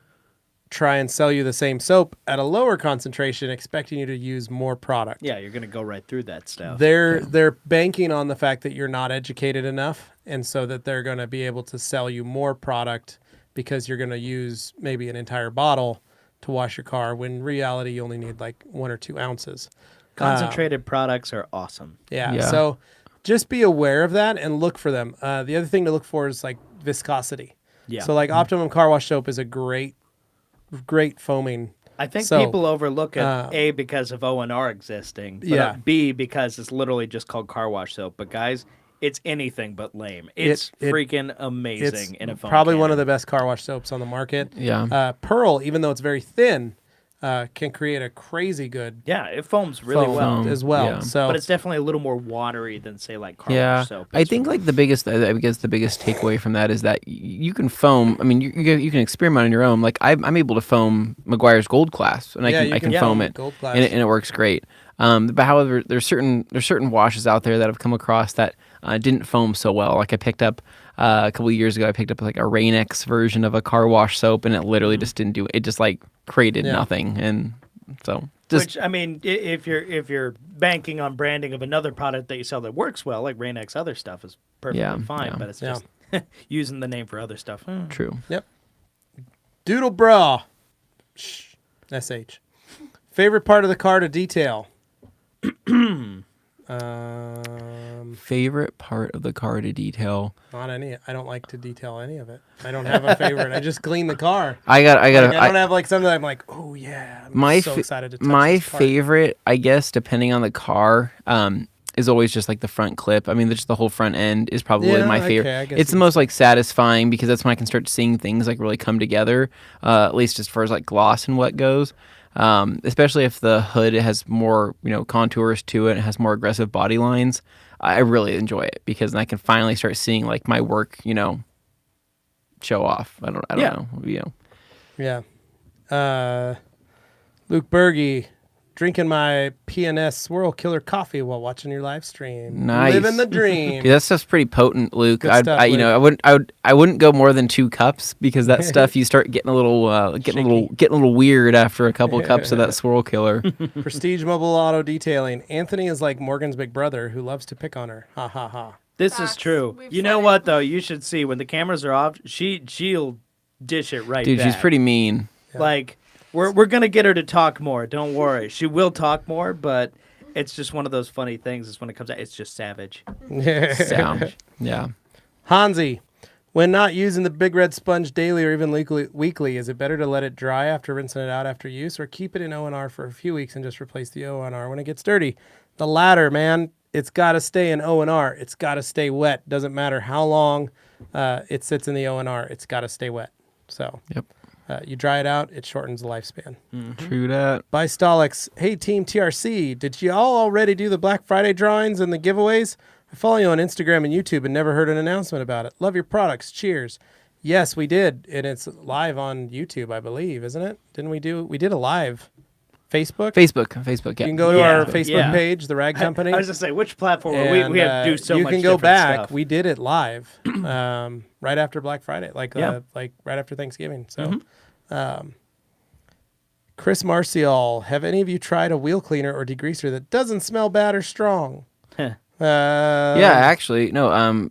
try and sell you the same soap at a lower concentration, expecting you to use more product. Yeah, you're going to go right through that stuff. They're banking on the fact that you're not educated enough, and so that they're going to be able to sell you more product because you're going to use maybe an entire bottle to wash your car, when in reality you only need like 1 or 2 ounces. Concentrated products are awesome. Yeah. Yeah. So just be aware of that and look for them. The other thing to look for is like viscosity. Yeah. So like Optimum Car Wash soap is a great foaming. I think So, people overlook it, A, because of O&R existing, but Yeah. B, because it's literally just called car wash soap. But guys, it's anything but lame. It's It- freaking It's amazing in a foam probably one cannon. of the best car wash soaps on the market. Yeah. Pearl, even though it's very thin, can create a crazy good Yeah, it foams really foam well. as well. Yeah. So But it's definitely a little more watery than, say, like car Yeah, wash soap. I think like the biggest takeaway from that is that you can foam. I mean, you can experiment on your own. Like I'm able to foam McGuire's Gold Class, and Yeah, you I can can foam foam it, Gold Class. and it works great. But however, there's certain washes out there that I've come across that didn't foam so well. Like I picked up a couple of years ago, I picked up like a Rain-X version of a car wash soap, and it literally just didn't do it. It just like created Yeah. nothing, and so just Which, I mean, if you're banking on branding of another product that you sell that works well, like Rain-X other stuff is perfectly Yeah, fine, yeah. but it's Yeah. just using the name for other stuff. true. Yep. Doodle bra. SH. Favorite part of the car to detail. Favorite part of the car to detail. Not any. I don't like to detail any of it. I don't have a favorite. I just clean the car. I got. Like, I don't have like something that I'm like, oh yeah. I'm so excited to touch my this part. favorite, I guess, depending on the car, is always just like the front clip. I mean, just the whole front end is probably Yeah, my okay, favorite. I guess It's the you- most like satisfying because that's when I can start seeing things like really come together. At least as far as like gloss and what goes. Especially if the hood has more contours to it and has more aggressive body lines. I really enjoy it because then I can finally start seeing like my work, show off. I don't know. Yeah. Luke Berge. drinking my PNS Swirl Killer coffee while watching your live stream. Nice. Living the dream. Dude, that stuff's pretty potent, Luke. Good stuff, I you know, I wouldn't go more than 2 cups because that stuff you start getting a little weird after a couple cups of that Swirl Killer. Prestige Mobile Auto Detailing. Anthony is like Morgan's big brother who loves to pick on her. Ha ha ha. This is Facts. true. We've You know said what it. though? You should see when the cameras are off. She'll dish it right Dude, back. she's pretty mean. Like we're gonna get her to talk more. Don't worry. She will talk more, but it's just one of those funny things. Is when it comes out, it's just savage. Sound. Yeah. Hansi, when not using the Big Red Sponge daily or even weekly, is it better to let it dry after rinsing it out after use, or keep it in O&R for a few weeks and just replace the O&R when it gets dirty? The latter, man. It's got to stay in O&R. It's got to stay wet. Doesn't matter how long it sits in the O&R. It's got to stay wet. So Yep. you dry it out, it shortens the lifespan. True that. By Stolix, hey Team TRC, did y'all already do the Black Friday drawings and the giveaways? I follow you on Instagram and YouTube and never heard an announcement about it. Love your products. Cheers. Yes, we did, and it's live on YouTube, I believe, isn't it? We did a live Facebook. Facebook, yeah. You can go to Yeah, our Facebook yeah. page, The Rag Company. I was just say which platform and, we have to do so you much. can go different back. Stuff. We did it live, right after Black Friday, like Yeah. right after Thanksgiving. So, Mm-hmm. Chris Marcial, have any of you tried a wheel cleaner or degreaser that doesn't smell bad or strong? Yeah, actually, no.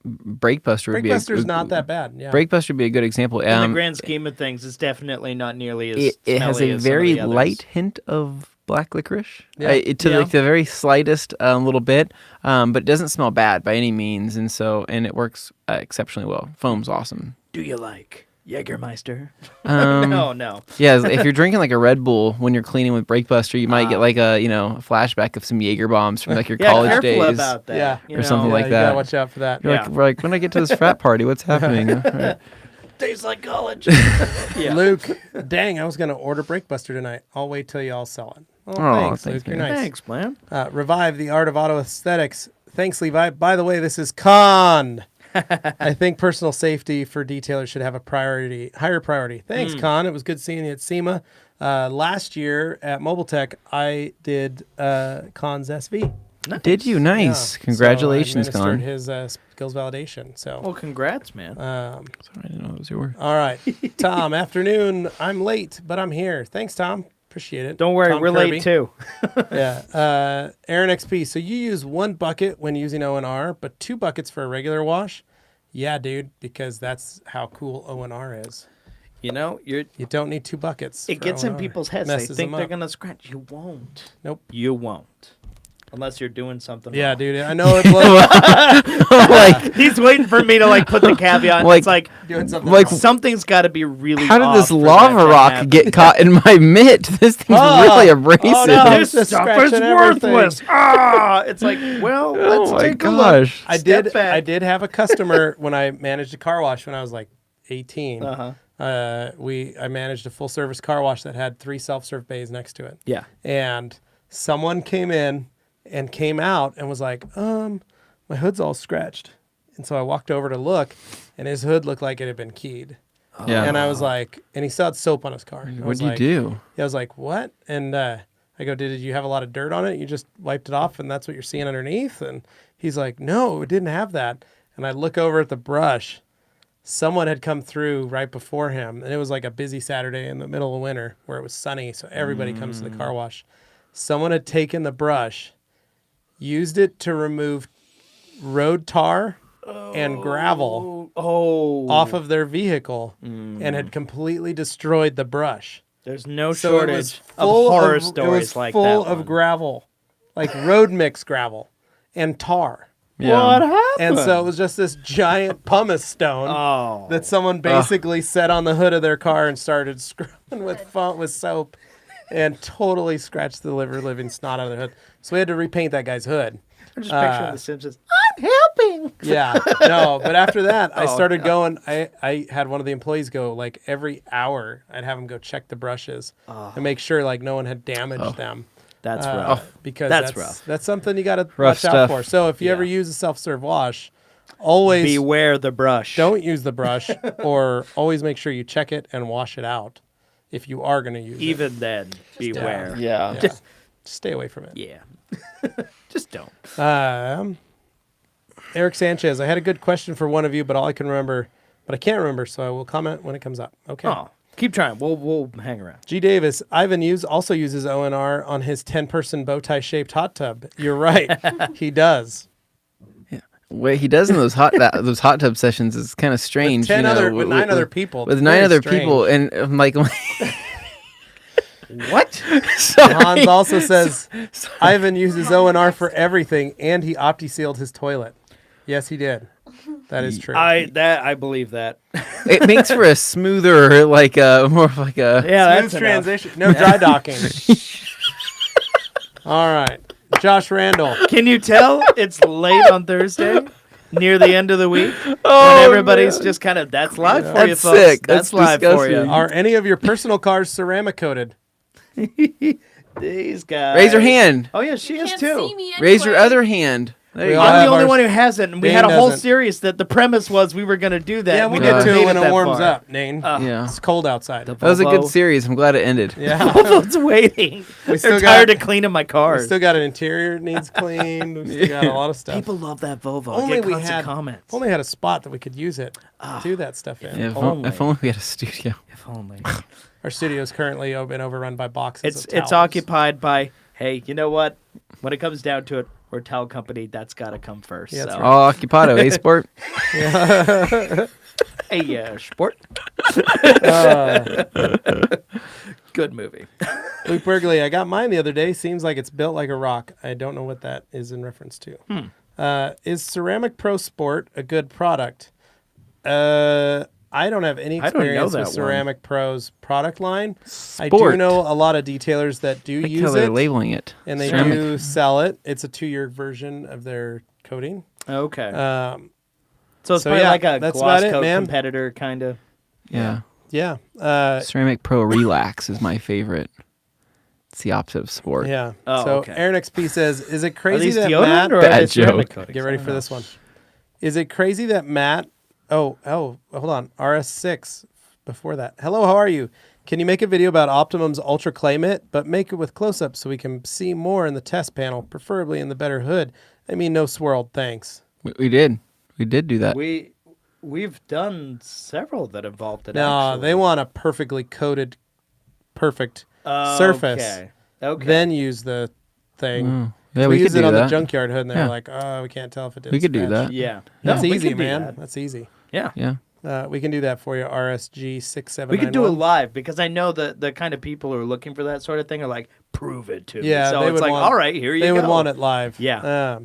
Brakebuster would be Brakebuster's not that bad. Yeah. Brakebuster would be a good example. In the grand scheme of things, it's definitely not nearly as. It has smelly a as some of very the others. light hint of black licorice. Yeah. Yeah. Like the very slightest little bit, but it doesn't smell bad by any means, and it works exceptionally well. Foam's awesome. Do you like Jägermeister? Um, No. Yeah, if you're drinking like a Red Bull when you're cleaning with Brakebuster, you might get like a a flashback of some Jaeger bombs from like your Yeah, college careful days. about that. Yeah. you Or something know. like you that. gotta watch out for that. You're Yeah. we're like, when I get to this frat party, what's happening? Right. Tastes like college. Luke, dang, I was gonna order Brakebuster tonight. I'll wait till y'all sell it. Oh, thanks, thanks, Luke. You're man. nice. Thanks, man. Revive the art of auto aesthetics. Thanks, Levi. By the way, this is Con. I think personal safety for detailers should have a higher priority. Thanks, Con. It was good seeing you at SEMA. Last year at Mobile Tech, I did Con's SV. Did you? Nice. Yeah. Congratulations, so I Con. administered his skills validation. So, Well, congrats, man. Sorry, I didn't know it was your word. all right, Tom. Afternoon. I'm late, but I'm here. Thanks, Tom. Appreciate it. Don't worry, Tom we're Kirby. late too. Yeah. Aaron XP. So you use 1 bucket when using O&R, but 2 buckets for a regular wash? Yeah, dude, because that's how cool O&R is. You know, You don't need 2 buckets. it for gets in O&R. people's heads. They Messes think them they're up. gonna scratch. You won't. Nope. You won't. Unless you're doing something. Yeah, wrong. dude. I know it's like Like, He's waiting for me to put the caveat. Like- It's like doing something like, wrong. something's got to be really. how did off this for that lava to rock happen. get caught in my mitt? This thing's really abrasive. Oh, no. This Just stuff is scratching everything. worthless. It's like, well, let's Oh my take a look. gosh. I Step did. back. I did have a customer when I managed a car wash when I was like 18. Uh-huh. I managed a full service car wash that had 3 self-serve bays next to it. Yeah. And someone came in and came out and was like, my hood's all scratched. And so I walked over to look, and his hood looked like it had been keyed. Yeah. And I was like, and he still had soap on his car. And I was What'd you like- do? I was like, what? And I go, did you have a lot of dirt on it? You just wiped it off and that's what you're seeing underneath? And he's like, no, it didn't have that. And I look over at the brush. Someone had come through right before him, and it was like a busy Saturday in the middle of winter where it was sunny, so everybody comes to the car wash. Someone had taken the brush, used it to remove road tar and gravel off of their vehicle and had completely destroyed the brush. There's no So it shortage was of full horror it stories was like full that. of one. gravel, like road mix gravel and tar. Yeah. What happened? And so it was just this giant pumice stone Oh. that someone basically set on the hood of their car and started scrubbing with soap and totally scratched the living snot out of the hood. So we had to repaint that guy's hood. I'm just picturing The Simpsons. Yeah, no, but after that, I started going. I had one of the employees go like every hour. I'd have him go check the brushes and make sure like no one had damaged them. That's rough. Because That's that's rough. That's something you got to Rough watch out stuff. for. So if you ever use a self-serve wash, always Beware the brush. don't use the brush, or always make sure you check it and wash it out. if you are going to use it. Even then, beware. Yeah. Yeah. Just stay away from it. Yeah. Just don't. Eric Sanchez, I had a good question for one of you, but all I can remember, but I can't remember, so I will comment when it comes up. Okay. Oh, keep trying. We'll hang around. G. Davis, Ivan also uses ONR on his 10-person bow tie shaped hot tub. You're right. He does. What he does in those hot tub sessions is kind of strange. With 9 other people. With It's 9 very other strange. people, and I'm like, What? sorry. Hans also says Ivan uses ONR for everything, and he opti-sealed his toilet. Yes, he did. That is true. I believe that. It makes for a smoother, more of like a. Yeah, Smooth that's transition. No dry docking. All right. Josh Randall. Can you tell it's late on Thursday, near the end of the week, Oh, when everybody's man. just kind of that's live for That's you, folks. sick. That's That's live for disgusting. you. Are any of your personal cars ceramic coated? These guys. Raise your hand. Oh yeah, she You is can't too. see me Raise your anyway. other hand. There We you all go. I'm the have only ours. one who hasn't. And we Dane had a whole doesn't. series that the premise was we were going to do that. Yeah, and we'll we get never to made it when it that warms far. up, Dane. Yeah. It's cold outside. The That was a good Volvo. series. I'm glad it ended. Yeah. Volvo's waiting. We still They're got- tired of cleaning my We cars. still got an interior needs cleaned. We still got a lot of stuff. People love that Volvo. Only Get we constant had comments. only had a spot that we could use it do that stuff in. Yeah, only. if only we had a studio. If only. Our studio's currently been overrun by boxes. It's of towels. occupied by. Hey, you know what? When it comes down to it, we're a towel company. That's got to come first. Yeah, that's so. right. All occupado, eh, sport? Hey, sport. Good movie. Luke Burgley, I got mine the other day. Seems like it's built like a rock. I don't know what that is in reference to. Is Ceramic Pro Sport a good product? I don't have any I don't know experience that with one. Ceramic Pro's product line. I Sport. do know a lot of detailers that do I like how use they're it, labeling it. and they Ceramic. do sell it. It's a 2-year version of their coating. Okay. So so it's probably yeah, like a that's gloss about it, coat man. competitor kind of. Yeah. Yeah. Ceramic Pro Relax is my favorite. It's the opposite of sport. Yeah. Oh, so okay. Aaron XP says, is it Are crazy these that deodorant Matt... or are Bad they ceramic joke. coatings? Get I ready don't for know. this one. Is it crazy that Matt... Oh, hold on. RS6 before that. Hello, how are you? Can you make a video about Optimum's Ultra Clay Mitt, but make it with close-ups so we can see more in the test panel, preferably in the better hood? I mean, no swirled, thanks. We did. We did do that. We've done several that involved it. No, actually. they want a perfectly coated, perfect surface. Okay. Then use the thing. Yeah, we we used could it do on the that. junkyard hood, and they're Yeah. like, "Oh, we can't tell if it did." We could do that. Yeah. That's No, we easy, could do man. that. That's easy. Yeah. Yeah. We can do that for you. RSG 6791. We could do it live because I know that the kind of people who are looking for that sort of thing are like, prove it to me. Yeah, So they it's would like, want- all right, here you go. They would want it live. Yeah.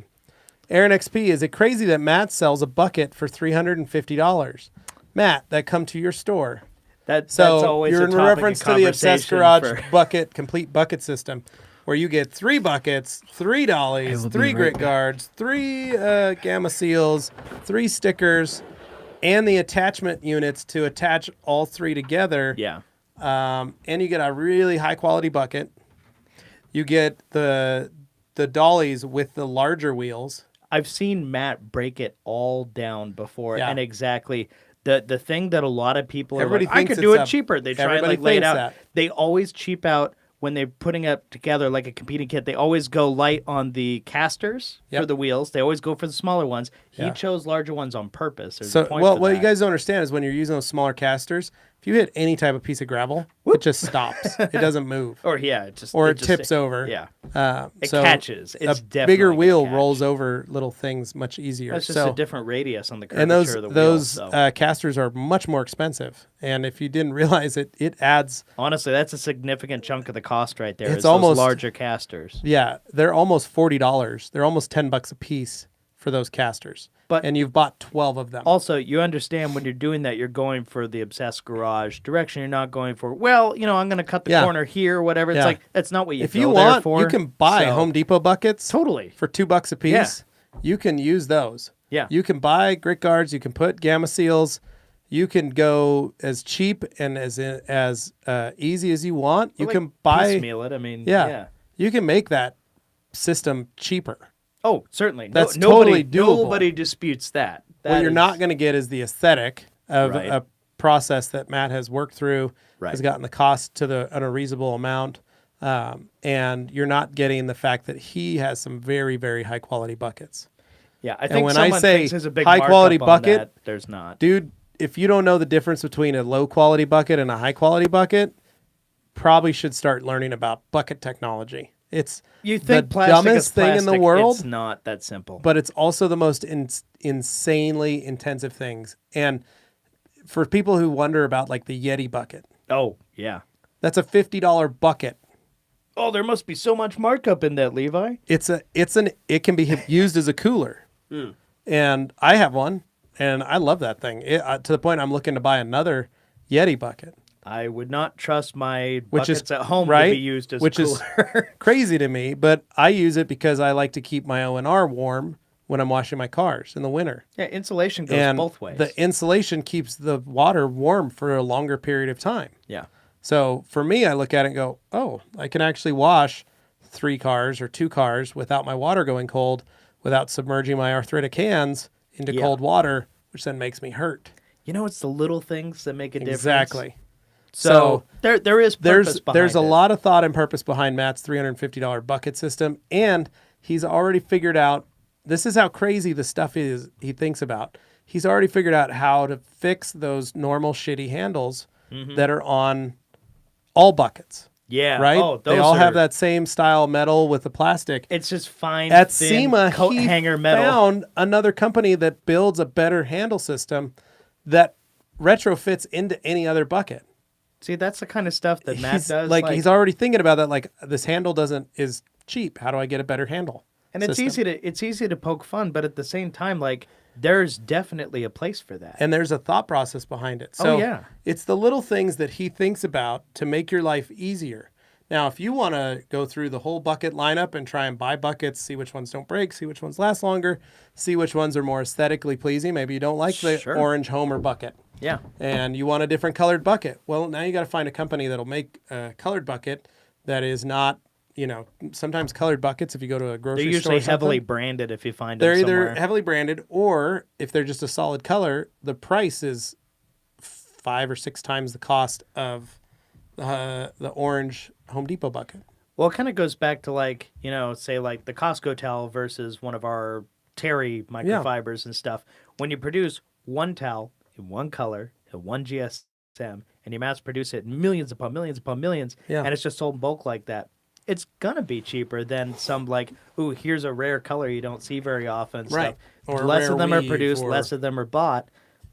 Aaron XP, is it crazy that Matt sells a bucket for $350? Matt, that come to your store. That's So always you're a in topic reference of to the Obsessed conversation Garage for- bucket, complete bucket system, where you get 3 buckets, 3 dollies, will 3 be grit right back. guards, 3 gamma seals, 3 stickers, and the attachment units to attach all 3 together. Yeah. And you get a really high quality bucket. You get the dollies with the larger wheels. I've seen Matt break it all down before, Yeah. and exactly the thing that a lot of people are Everybody like, I thinks could do it's it a- cheaper. They try and everybody like lay it thinks out. that. They always cheap out when they're putting up together like a competing kit. They always go light on the casters for Yep. the wheels. They always go for the smaller ones. He Yeah. chose larger ones on purpose. There's So, a point well, for what that. you guys don't understand is when you're using those smaller casters, if you hit any type of piece of gravel, it just stops. It doesn't move, or yeah, it just or it just- tips over. Yeah, It catches. It's a definitely bigger gonna wheel catch. rolls over little things much easier. That's just so, a different radius on the curvature and those of the wheel. those So. casters are much more expensive. And if you didn't realize it, it adds. Honestly, that's a significant chunk of the cost right there. It's is almost- those larger casters. Yeah, they're almost $40. They're almost $10 a piece for those casters. But- and you've bought 12 of them. Also, you understand when you're doing that, you're going for the Obsessed Garage direction. You're not going for, well, I'm going to cut the Yeah. corner here or whatever. It's Yeah. like, that's not what you if go you there want, for. you can buy So- Home Depot buckets Totally. for $2 a piece. You can use those. Yeah. You can buy grit guards. You can put gamma seals. You can go as cheap and as easy as you want. You Like, can buy. piecemeal it. I mean, Yeah. yeah. You can make that system cheaper. Oh, certainly. That's nobody, totally doable. Nobody disputes that. What you're not going to get is the aesthetic of Right. a process that Matt has worked through, Right. has gotten the cost to an unreasonable amount, and you're not getting the fact that he has some very, very high quality buckets. Yeah, I think when someone I say thinks there's a big high quality markup on bucket, that. There's not. Dude, if you don't know the difference between a low quality bucket and a high quality bucket, probably should start learning about bucket technology. It's You think the plastic dumbest is thing in the plastic, world, It's not that simple. but it's also the most insanely intensive things. And for people who wonder about like the Yeti bucket, Oh, yeah. that's a $50 bucket. Oh, there must be so much markup in that, Levi. It can be used as a cooler. And I have one, and I love that thing. To the point I'm looking to buy another Yeti bucket. I would not trust my Which is buckets at home right, to be used as which a is cooler. crazy to me, but I use it because I like to keep my ONR warm when I'm washing my cars in the winter. Yeah, insulation goes And both ways. the insulation keeps the water warm for a longer period of time. yeah. So for me, I look at it and go, oh, I can actually wash 3 cars or 2 cars without my water going cold, without submerging my arthritic hands into Yeah. cold water, which then makes me hurt. You know, it's the little things that make a difference. Exactly. So there is purpose behind there's a it. lot of thought and purpose behind Matt's $350 bucket system, and he's already figured out, this is how crazy the stuff is he thinks about. He's already figured out how to fix those normal shitty handles that are on all buckets. Yeah. Right? Oh, they all have that same style metal with the plastic. It's just fine, At thin SEMA, coat he hanger metal. found another company that builds a better handle system that retrofits into any other bucket. See, that's the kind of stuff that Matt He's does. he's already thinking about that. Like, this handle is cheap. How do I get a better handle? and it's system? easy to poke fun, but at the same time, like, there's definitely a place for that. And there's a thought process behind it. Oh, So yeah. it's the little things that he thinks about to make your life easier. Now, if you want to go through the whole bucket lineup and try and buy buckets, see which ones don't break, see which ones last longer, see which ones are more aesthetically pleasing. Maybe you don't like the Sure. orange Homer bucket. Yeah. And you want a different colored bucket. Well, now you got to find a company that'll make a colored bucket that is not, sometimes colored buckets, if you go to a grocery They're store, usually or something, heavily branded if you find they're them either somewhere. heavily branded, or if they're just a solid color, the price is 5 or 6 times the cost of the orange Home Depot bucket. Well, it kind of goes back to, like, say like the Costco towel versus one of our Terry microfibers and stuff. When you produce one towel in one color, in one GSM, and you mass produce it in millions upon millions upon millions, Yeah. and it's just sold in bulk like that, it's going to be cheaper than some, like, ooh, here's a rare color you don't see very often. and Right. Stuff. Or a less rare of them are weave, produced, or- less of them are bought.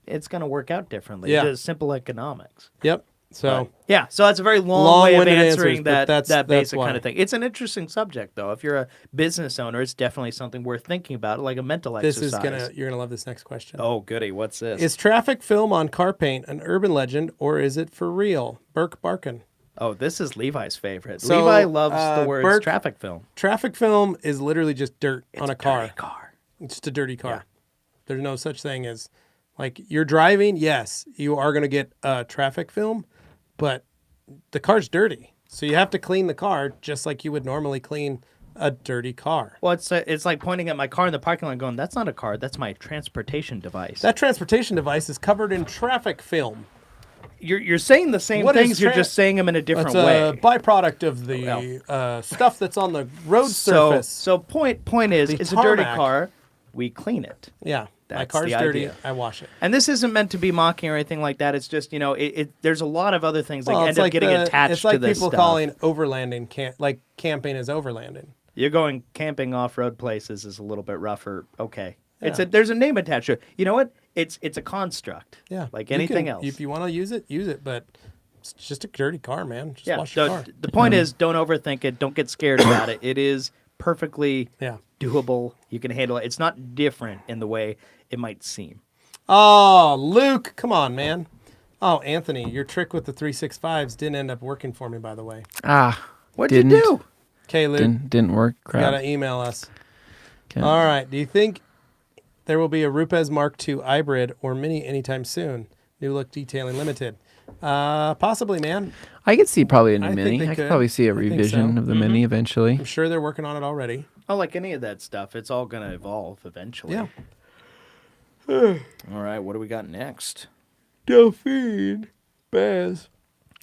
It's going to work out differently. Yeah. Just simple economics. Yep. So Yeah, so that's a very long way of Long-winded answering answers, but that that's basic why. kind of thing. It's an interesting subject, though. If you're a business owner, it's definitely something worth thinking about, like a mental exercise. you're gonna love this next question. Oh, goody. What's this? Is traffic film on car paint an urban legend, or is it for real? Burke Barkin. Oh, this is Levi's favorite. So, Levi loves the words Burke- traffic film. Traffic film is literally just dirt It's on a car. dirty car. It's just a dirty car. Yeah. There's no such thing as, like, you're driving. Yes, you are going to get traffic film, but the car's dirty. So you have to clean the car just like you would normally clean a dirty car. Well, it's like pointing at my car in the parking lot going, that's not a car, that's my transportation device. That transportation device is covered in traffic film. You're saying the same What is things, you're just saying them in a different That's way. a byproduct of the stuff that's on the road surface. So point is, The it's a dirty tarmac. car. We clean it. Yeah, my That's car's the dirty. idea. I wash it. And this isn't meant to be mocking or anything like that. It's just, there's a lot of other things that Well, end up getting attached it's like to this people stuff. calling overlanding like camping is overlanding. You're going camping off-road places is a little bit rougher. Okay. Yeah. There's a name attached to it. You know what? It's a construct. Yeah, Like you anything can- else. If you want to use it, but it's just a dirty car, man. Just Yeah. wash your car. The point is, don't overthink it. Don't get scared about it. It is perfectly Yeah. doable. You can handle it. It's not different in the way it might seem. Oh, Luke, come on, man. Oh, Anthony, your trick with the 365s didn't end up working for me, by the way. What'd Didn't. you do? Okay, Luke, Didn't work. you Crap. gotta email us. Okay. All right. Do you think there will be a Rupes Mark II hybrid or Mini anytime soon? New look detailing limited. Possibly, man. I could see probably a new I think mini. they I could could. probably see a I think revision so. of the mini eventually. I'm sure they're working on it already. Oh, like any of that stuff, it's all going to evolve eventually. Yeah. All right, what do we got next? Delphine. Baz.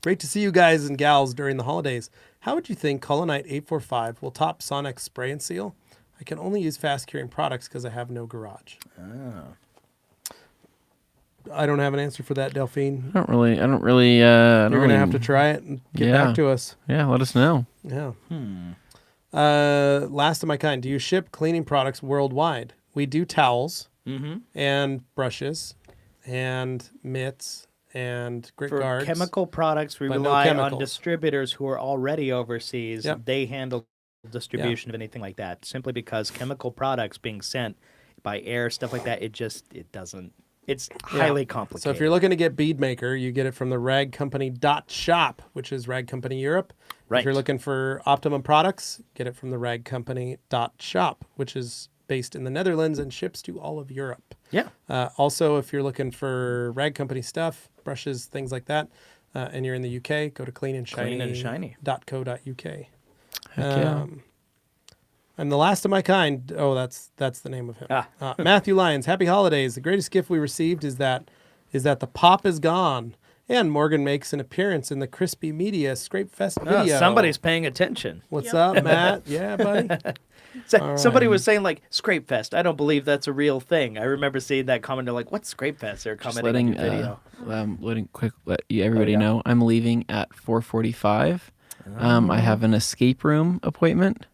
Great to see you guys and gals during the holidays. How would you think Colonite 845 will top Sonic's spray and seal? I can only use fast curing products because I have no garage. I don't have an answer for that, Delphine. I don't really. You're going to have to try it and get back to us. Yeah, let us know. Yeah. Last of my kind. Do you ship cleaning products worldwide? We do towels and brushes and mitts and grit For guards. chemical products, we but no rely on chemicals. distributors who are already overseas. Yep. They handle distribution of anything like that. Simply because chemical products being sent by air, stuff like that, it doesn't. It's highly complicated. So if you're looking to get bead maker, you get it from the ragcompany.shop, which is Rag Company Europe. Right. If you're looking for Optimum products, get it from the ragcompany.shop, which is based in the Netherlands and ships to all of Europe. Yeah. Also, if you're looking for Rag Company stuff, brushes, things like that, and you're in the UK, go to cleanandshiny.co.uk. Heck yeah. I'm the last of my kind. Oh, that's the name of him. Matthew Lyons. Happy holidays. The greatest gift we received is that the pop is gone, and Morgan makes an appearance in the Crispy Media Scrape Fest video. Somebody's paying attention. What's up, Matt? Yeah, buddy. Somebody was saying like Scrape Fest. I don't believe that's a real thing. I remember seeing that comment. They're like, "What's Scrape Fest?" They're Just commenting on your video. let everybody know I'm leaving at 4:45. I have an escape room appointment.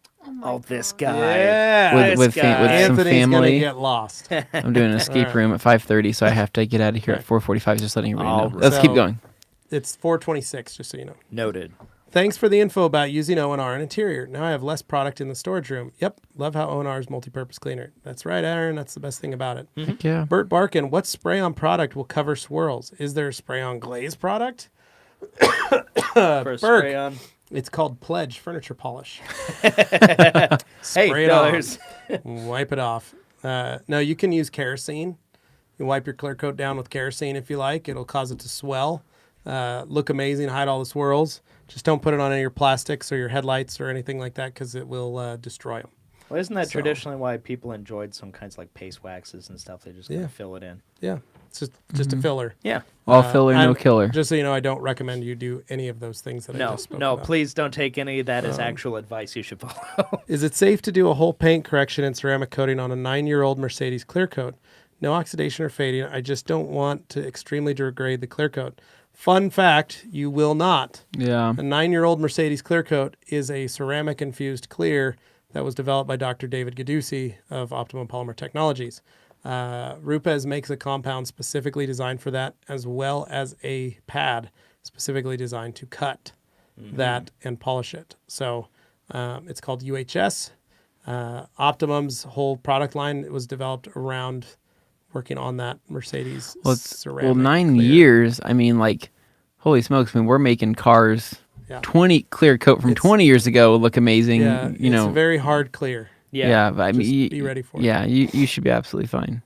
Oh, this guy. Yeah. With some Anthony's gonna family. get lost. I'm doing an escape room at 5:30, so I have to get out of here at 4:45. Just letting everybody know. Let's keep going. It's 4:26, just so you know. Noted. Thanks for the info about using O&R in interior. Now I have less product in the storage room. Yep, love how O&R is multi-purpose cleaner. That's right, Aaron. That's the best thing about it. Heck yeah. Bert Barkin, what spray-on product will cover swirls? Is there a spray-on glaze product? For a spray on. It's called Pledge Furniture Polish. Hey, Spray it no, on. there's Wipe it off. No, you can use kerosene. You wipe your clear coat down with kerosene if you like. It'll cause it to swell. Look amazing, hide all the swirls. Just don't put it on any of your plastics or your headlights or anything like that because it will destroy them. Well, isn't that traditionally why people enjoyed some kinds of like paste waxes and stuff? They just kind of fill it in. Yeah, it's just a filler. Yeah. All filler, no killer. Just so you know, I don't recommend you do any of those things that I just spoke about. Please don't take any of that as actual advice you should follow. Is it safe to do a whole paint correction and ceramic coating on a 9-year-old Mercedes clear coat? No oxidation or fading. I just don't want to extremely degrade the clear coat. Fun fact, you will not. Yeah. A 9-year-old Mercedes clear coat is a ceramic-infused clear that was developed by Dr. David Gadusi of Optimum Polymer Technologies. Rupes makes a compound specifically designed for that, as well as a pad specifically designed to cut that and polish it. So it's called UHS. Optimum's whole product line was developed around working on that Mercedes ceramic. Well, 9 clear. years. I mean, like, holy smokes! I mean, we're making cars. 20 clear coat from 20 years ago look amazing. Yeah, you know, it's a very hard clear. Yeah, but I mean, Just be ready for it. Yeah, you should be absolutely fine.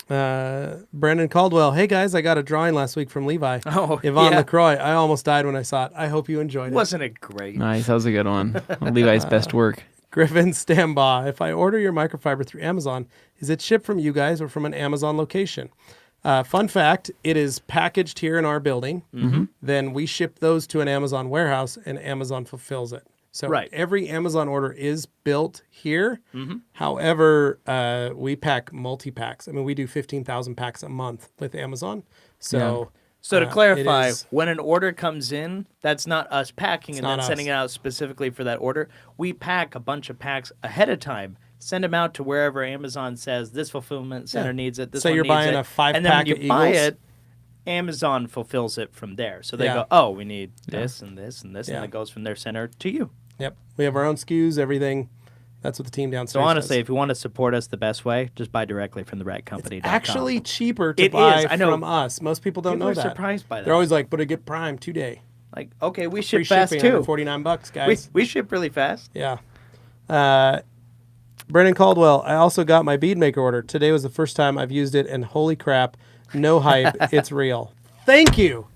Brandon Caldwell. Hey guys, I got a drawing last week from Levi. Oh, Yvonne yeah. LaCroix. I almost died when I saw it. I hope you enjoyed it. Wasn't it great? Nice, that was a good one. Levi's best work. Griffin Stambaugh. If I order your microfiber through Amazon, is it shipped from you guys or from an Amazon location? Fun fact, it is packaged here in our building. Then we ship those to an Amazon warehouse and Amazon fulfills it. So every Amazon order is built here. However, we pack multi-packs. I mean, we do 15,000 packs a month with Amazon. So So to clarify, when an order comes in, that's not us packing and then sending it out specifically for that order. We pack a bunch of packs ahead of time, send them out to wherever Amazon says this fulfillment center needs it, this one you're needs buying it. a 5-pack and then when of you buy Eagles? it, Amazon fulfills it from there. So they go, oh, we need this and this and this, and it goes from their center to you. Yep. We have our own SKUs, everything. That's what the team downstairs So honestly, does. if you want to support us the best way, just buy directly from the ragcompany.com. Actually cheaper to buy from us. Most people don't know People that. are surprised by that. They're always like, but I get Prime 2-day. Like, okay, we Free ship fast shipping, too. $49, guys. We ship really fast. Yeah. Brennan Caldwell, I also got my bead maker order. Today was the first time I've used it, and holy crap, no hype, it's real. Thank you.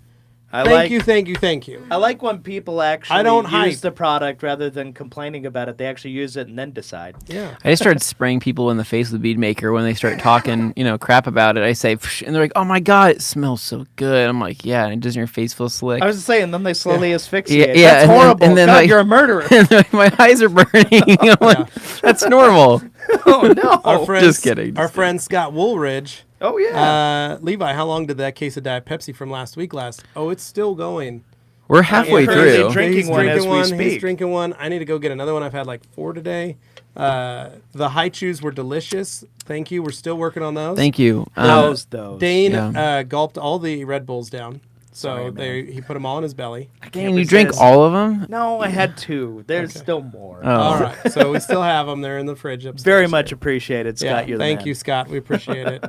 Thank you. I like when people actually I don't use hype. the product rather than complaining about it. They actually use it and then decide. Yeah. I just started spraying people in the face with a bead maker when they start talking, crap about it. I say, "Psh," and they're like, "Oh my god, it smells so good." I'm like, "Yeah," and doesn't your face feel slick? I was just saying, then they slowly asphyxiate. Yeah, That's and then- horrible. and then, God, like- you're a murderer. And they're like, my eyes are burning. I'm like, "That's normal." Oh no. Our friend, just kidding, Our just friend Scott Woolridge. Oh yeah. Levi, how long did that case of Diet Pepsi from last week last? Oh, it's still going. We're halfway Yeah, crazy through. drinking He's one as drinking we one. speak. He's drinking one. I need to go get another one. I've had like 4 today. The high chews were delicious. Thank you. We're still working on those. Thank you. Those. Dane Yeah. gulped all the Red Bulls down. So Sorry, he put them all in his belly. Dane, you drank resist. all of them? No, I had 2. There's still more. Oh. All right. So we still have them. They're in the fridge upstairs. Very much appreciated, Scott. Yeah, You're the thank man. you, Scott. We appreciate it.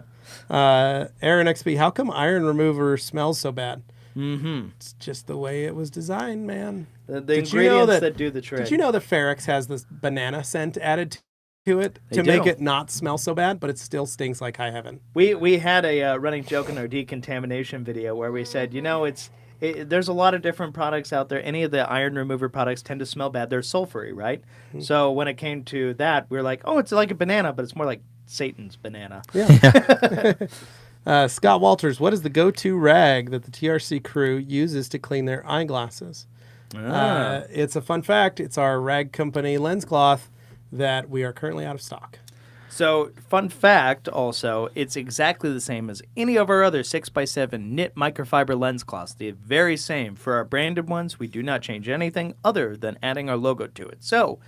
Aaron XP, how come iron remover smells so bad? Mm-hmm. It's just the way it was designed, man. The Did you know ingredients that- that do the trick. Did you know that Ferex has this banana scent added to it They to make do. it not smell so bad, but it still stings like high heaven? We had a running joke in our decontamination video where we said, there's a lot of different products out there. Any of the iron remover products tend to smell bad. They're sulfury, right? Mm-hmm. So when it came to that, we were like, oh, it's like a banana, but it's more like Satan's banana. Scott Walters, what is the go-to rag that the TRC crew uses to clean their eyeglasses? It's a fun fact. It's our rag company lens cloth that we are currently out of stock. So, fun fact also, it's exactly the same as any of our other 6x7 knit microfiber lens cloths. The very same. For our branded ones, we do not change anything other than adding our logo to it. So,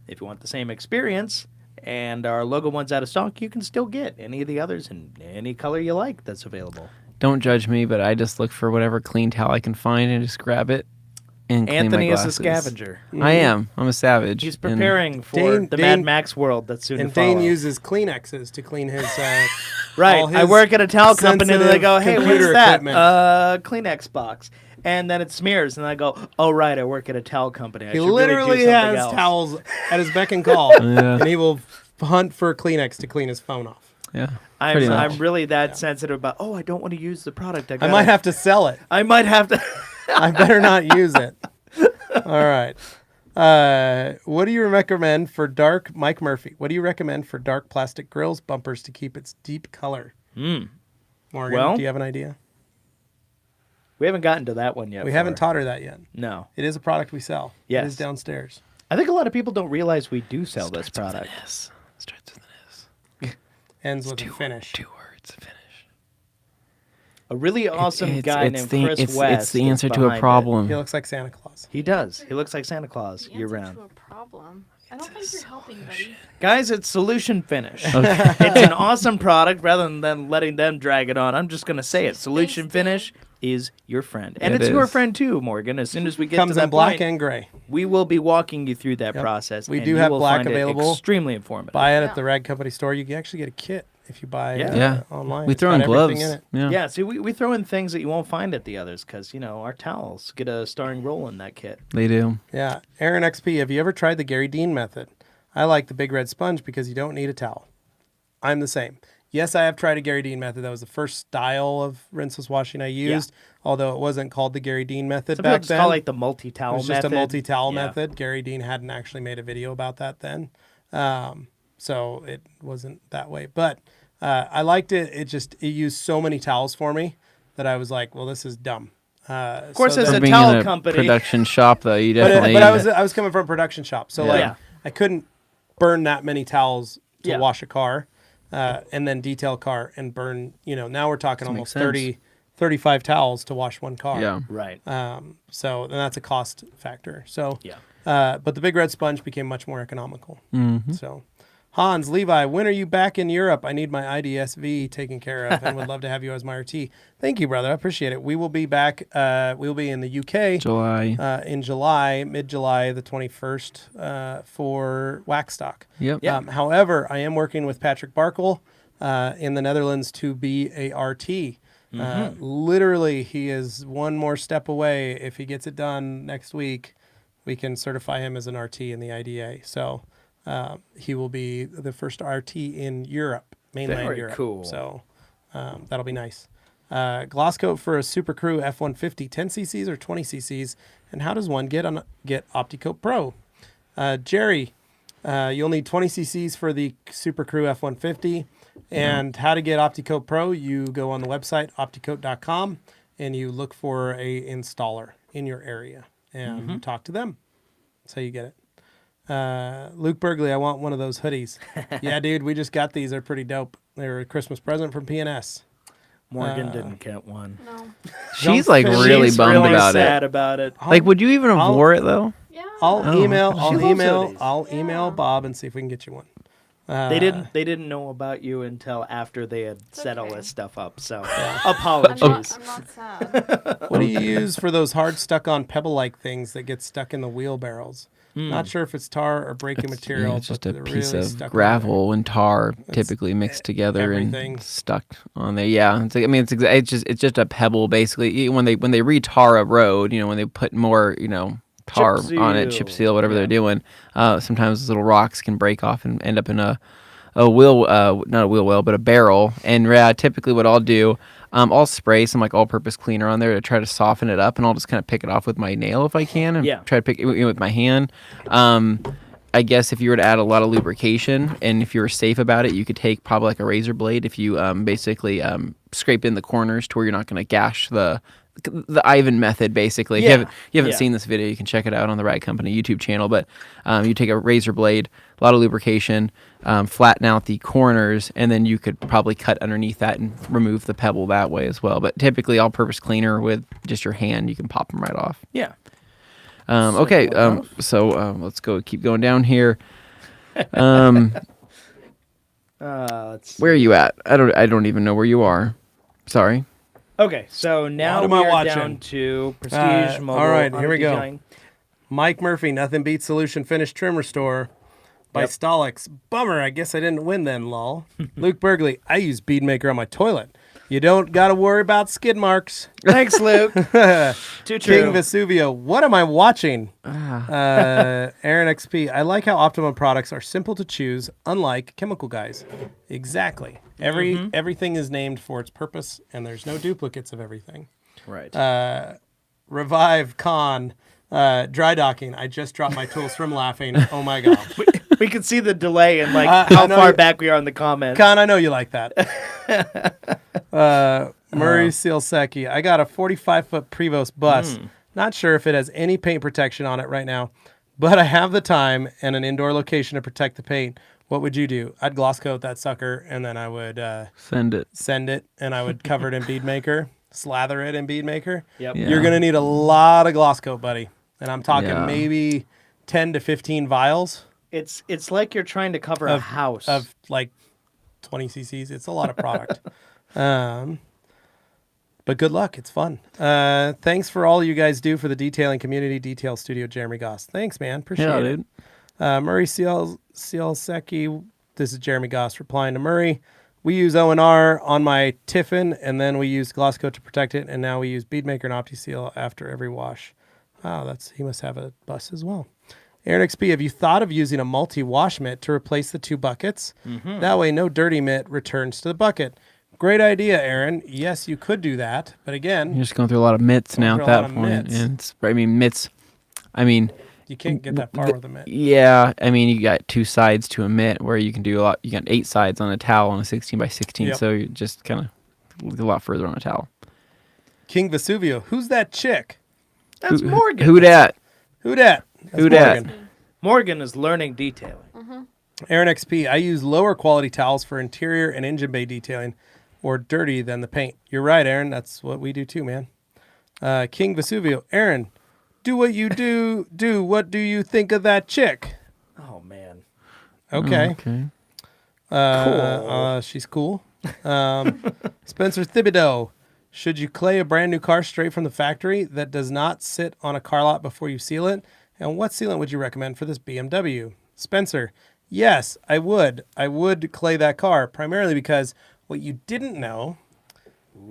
if you want the same experience and our logo one's out of stock, you can still get any of the others in any color you like that's available. Don't judge me, but I just look for whatever clean towel I can find and just grab it and clean Anthony my is a glasses. scavenger. I am. I'm a savage. He's and- preparing for Dane- the Dane- Mad Max world that's soon And to follow. Dane uses Kleenexes to clean his Right. all I his work at a towel company and they sensitive go, hey, what's computer that? equipment. Kleenex box. And then it smears and I go, oh, right, I work at a towel company. I He should literally really do something has else. towels at his beck and call, Yeah. and he will hunt for a Kleenex to clean his phone off. Yeah. Pretty much. I'm really that sensitive about, oh, I don't want to use the product. I might have to sell it. I might have to. I better not use it. All right. What do you recommend for dark, Mike Murphy? What do you recommend for dark plastic grills bumpers to keep its deep color? Morgan, Well- do you have an idea? We haven't gotten to that one yet. We haven't taught her that yet. No. It is a product we sell. It Yes. is downstairs. I think a lot of people don't realize we do sell this product. Starts with an S. Ends with a finish. 2 words. Finish. A really awesome It's- guy it's named the- Chris it's, West. It's the is answer to behind a it. problem. He looks like Santa Claus. He does. He looks like Santa Claus year Answer round. to a problem. I don't think you're helping, buddy. Guys, it's Solution Finish. It's an awesome product. Rather than letting them drag it on, I'm just going to say it. Solution Finish is your friend. And It it's your is. friend too, Morgan. As soon as we get Comes to that in black point, and gray. we will be walking you through that Yep. process. We and do you have will black find it available. extremely informative. Buy it at Yeah. the Rag Company store. You can actually get a kit if you buy Yeah. online. We It's throw got in everything gloves. in it. Yeah. Yeah, see, we throw in things that you won't find at the others because, our towels get a starring role in that kit. They do. Yeah. Aaron XP, have you ever tried the Gary Dean method? I like the big red sponge because you don't need a towel. I'm the same. Yes, I have tried a Gary Dean method. That was the first style of rinseless washing I used, although it wasn't called the Gary Dean method Some people back just then. call it like the It multi-towel was method. just a multi-towel Yeah. method. Gary Dean hadn't actually made a video about that then. So it wasn't that way. But I liked it. It used so many towels for me that I was like, well, this is dumb. Of course, as For a being towel in a company- production shop, though, you but, definitely. but I was coming from a production shop. So like Yeah. I couldn't burn that many towels to Yeah. wash a car and then detail a car and burn, now we're talking Doesn't make almost sense. 30, 35 towels to wash one car. Yeah. Right. So then that's a cost factor. So Yeah. but the big red sponge became much more economical. So Hans, Levi, when are you back in Europe? I need my IDSV taken care of and would love to have you as my RT. Thank you, brother. I appreciate it. We will be back. We will be in the UK July. in July, mid-July, the 21st, for Waxstock. Yep. However, I am working with Patrick Barkel in the Netherlands to be a RT. Literally, he is one more step away. If he gets it done next week, we can certify him as an RT in the IDA. So he will be the first RT in Europe, mainland Very Europe. cool. So that'll be nice. Gloss coat for a Super Crew F-150, 10 cc's or 20 cc's, and how does one get OptiCoat Pro? Jerry, you'll need 20 cc's for the Super Crew F-150, and how to get OptiCoat Pro, you go on the website, opticoat.com, and you look for a installer in your area, and you talk to them. That's how you get it. Luke Burgley, I want one of those hoodies. Yeah, dude, we just got these. They're pretty dope. They were a Christmas present from PNS. Morgan didn't get one. No. She's like really She's bummed really about sad it. about it. Like, would you even have wore it though? Yeah. I'll email hoodies. email Bob and see if we can get you one. They didn't know about you until after they had set all okay. this stuff up. So I'm apologies. not sad. What do you use for those hard stuck-on pebble-like things that get stuck in the wheelbarrows? Not sure if it's tar or breaking material. Yeah, it's just but a they're piece really of stuck gravel and tar typically mixed together everything. and stuck on there. Yeah, it's like, I mean, it's just a pebble basically. When they retar a road, when they put more tar on it, chip seal, whatever they're doing. Sometimes those little rocks can break off and end up in a wheel, not a wheel well, but a barrel. And typically what I'll do, I'll spray some like all-purpose cleaner on there to try to soften it up, and I'll just kind of pick it off with my nail if I can, and try to pick it with my hand. I guess if you were to add a lot of lubrication, and if you were safe about it, you could take probably like a razor blade. If you basically scrape in the corners to where you're not going to gash the Ivan method, basically. If you haven't seen this video, you can check it out on the Ride Company YouTube channel. But you take a razor blade, a lot of lubrication, flatten out the corners, and then you could probably cut underneath that and remove the pebble that way as well. But typically, all-purpose cleaner with just your hand, you can pop them right off. Yeah. Okay, so let's keep going down here. Let's see. Where are you at? I don't even know where you are. Sorry. Okay, so now What am we I are watching? down to Prestige Mobile. all right, here we go. design. Mike Murphy, Nothing Beats Solution Finish Trim Restore by Yep. Stolix. Bummer, I guess I didn't win then, lol. Luke Burgley, I use bead maker on my toilet. You don't got to worry about skid marks. Thanks, Luke. Too King true. Vesuvio, what am I watching? Aaron XP, I like how Optimum products are simple to choose, unlike chemical guys. Exactly. Everything is named for its purpose, and there's no duplicates of everything. Right. Revive Con, dry docking. I just dropped my tools from laughing. Oh my god. We can see the delay and like I how know far you- back we are in the comments. Con, I know you like that. Murray Sealsecki, I got a 45-foot Prevost bus. Not sure if it has any paint protection on it right now, but I have the time and an indoor location to protect the paint. What would you do? I'd gloss coat that sucker, and then I would Send it. and I would cover it in bead maker, slather it in bead maker. Yep. Yeah. You're gonna need a lot of gloss coat, buddy, and I'm talking Yeah. maybe 10 to 15 vials It's like you're trying to cover a house. of like 20 cc's. It's a lot of product. But good luck. It's fun. Thanks for all you guys do for the detailing community. Detail Studio, Jeremy Goss. Thanks, man. Appreciate Yeah, it. dude. Murray Sealsecki. This is Jeremy Goss replying to Murray. We use O&R on my Tiffin, and then we use gloss coat to protect it, and now we use beadmaker and OptiSeal after every wash. Wow, he must have a bus as well. Aaron XP, have you thought of using a multi-wash mitt to replace the two buckets? That way, no dirty mitt returns to the bucket. Great idea, Aaron. Yes, you could do that, but again, You're just going through a lot of mitts now at that point. Mitts. you can't get that far with a mitt. Yeah, you got 2 sides to a mitt where you can do a lot. You got 8 sides on a towel on a 16 by 16, Yep. so you just kind of look a lot further on a towel. King Vesuvio, who's that chick? That's Morgan. Who dat? Who dat? That's Who dat? Morgan. Morgan is learning detailing. Aaron XP, I use lower quality towels for interior and engine bay detailing, more dirty than the paint. You're right, Aaron. That's what we do too, man. King Vesuvio, Aaron, do what you do. What do you think of that chick? Oh man. Okay. Okay. She's cool. Spencer Thibodeau, should you clay a brand new car straight from the factory that does not sit on a car lot before you seal it? And what sealant would you recommend for this BMW? Spencer, yes, I would. I would clay that car, primarily because what you didn't know.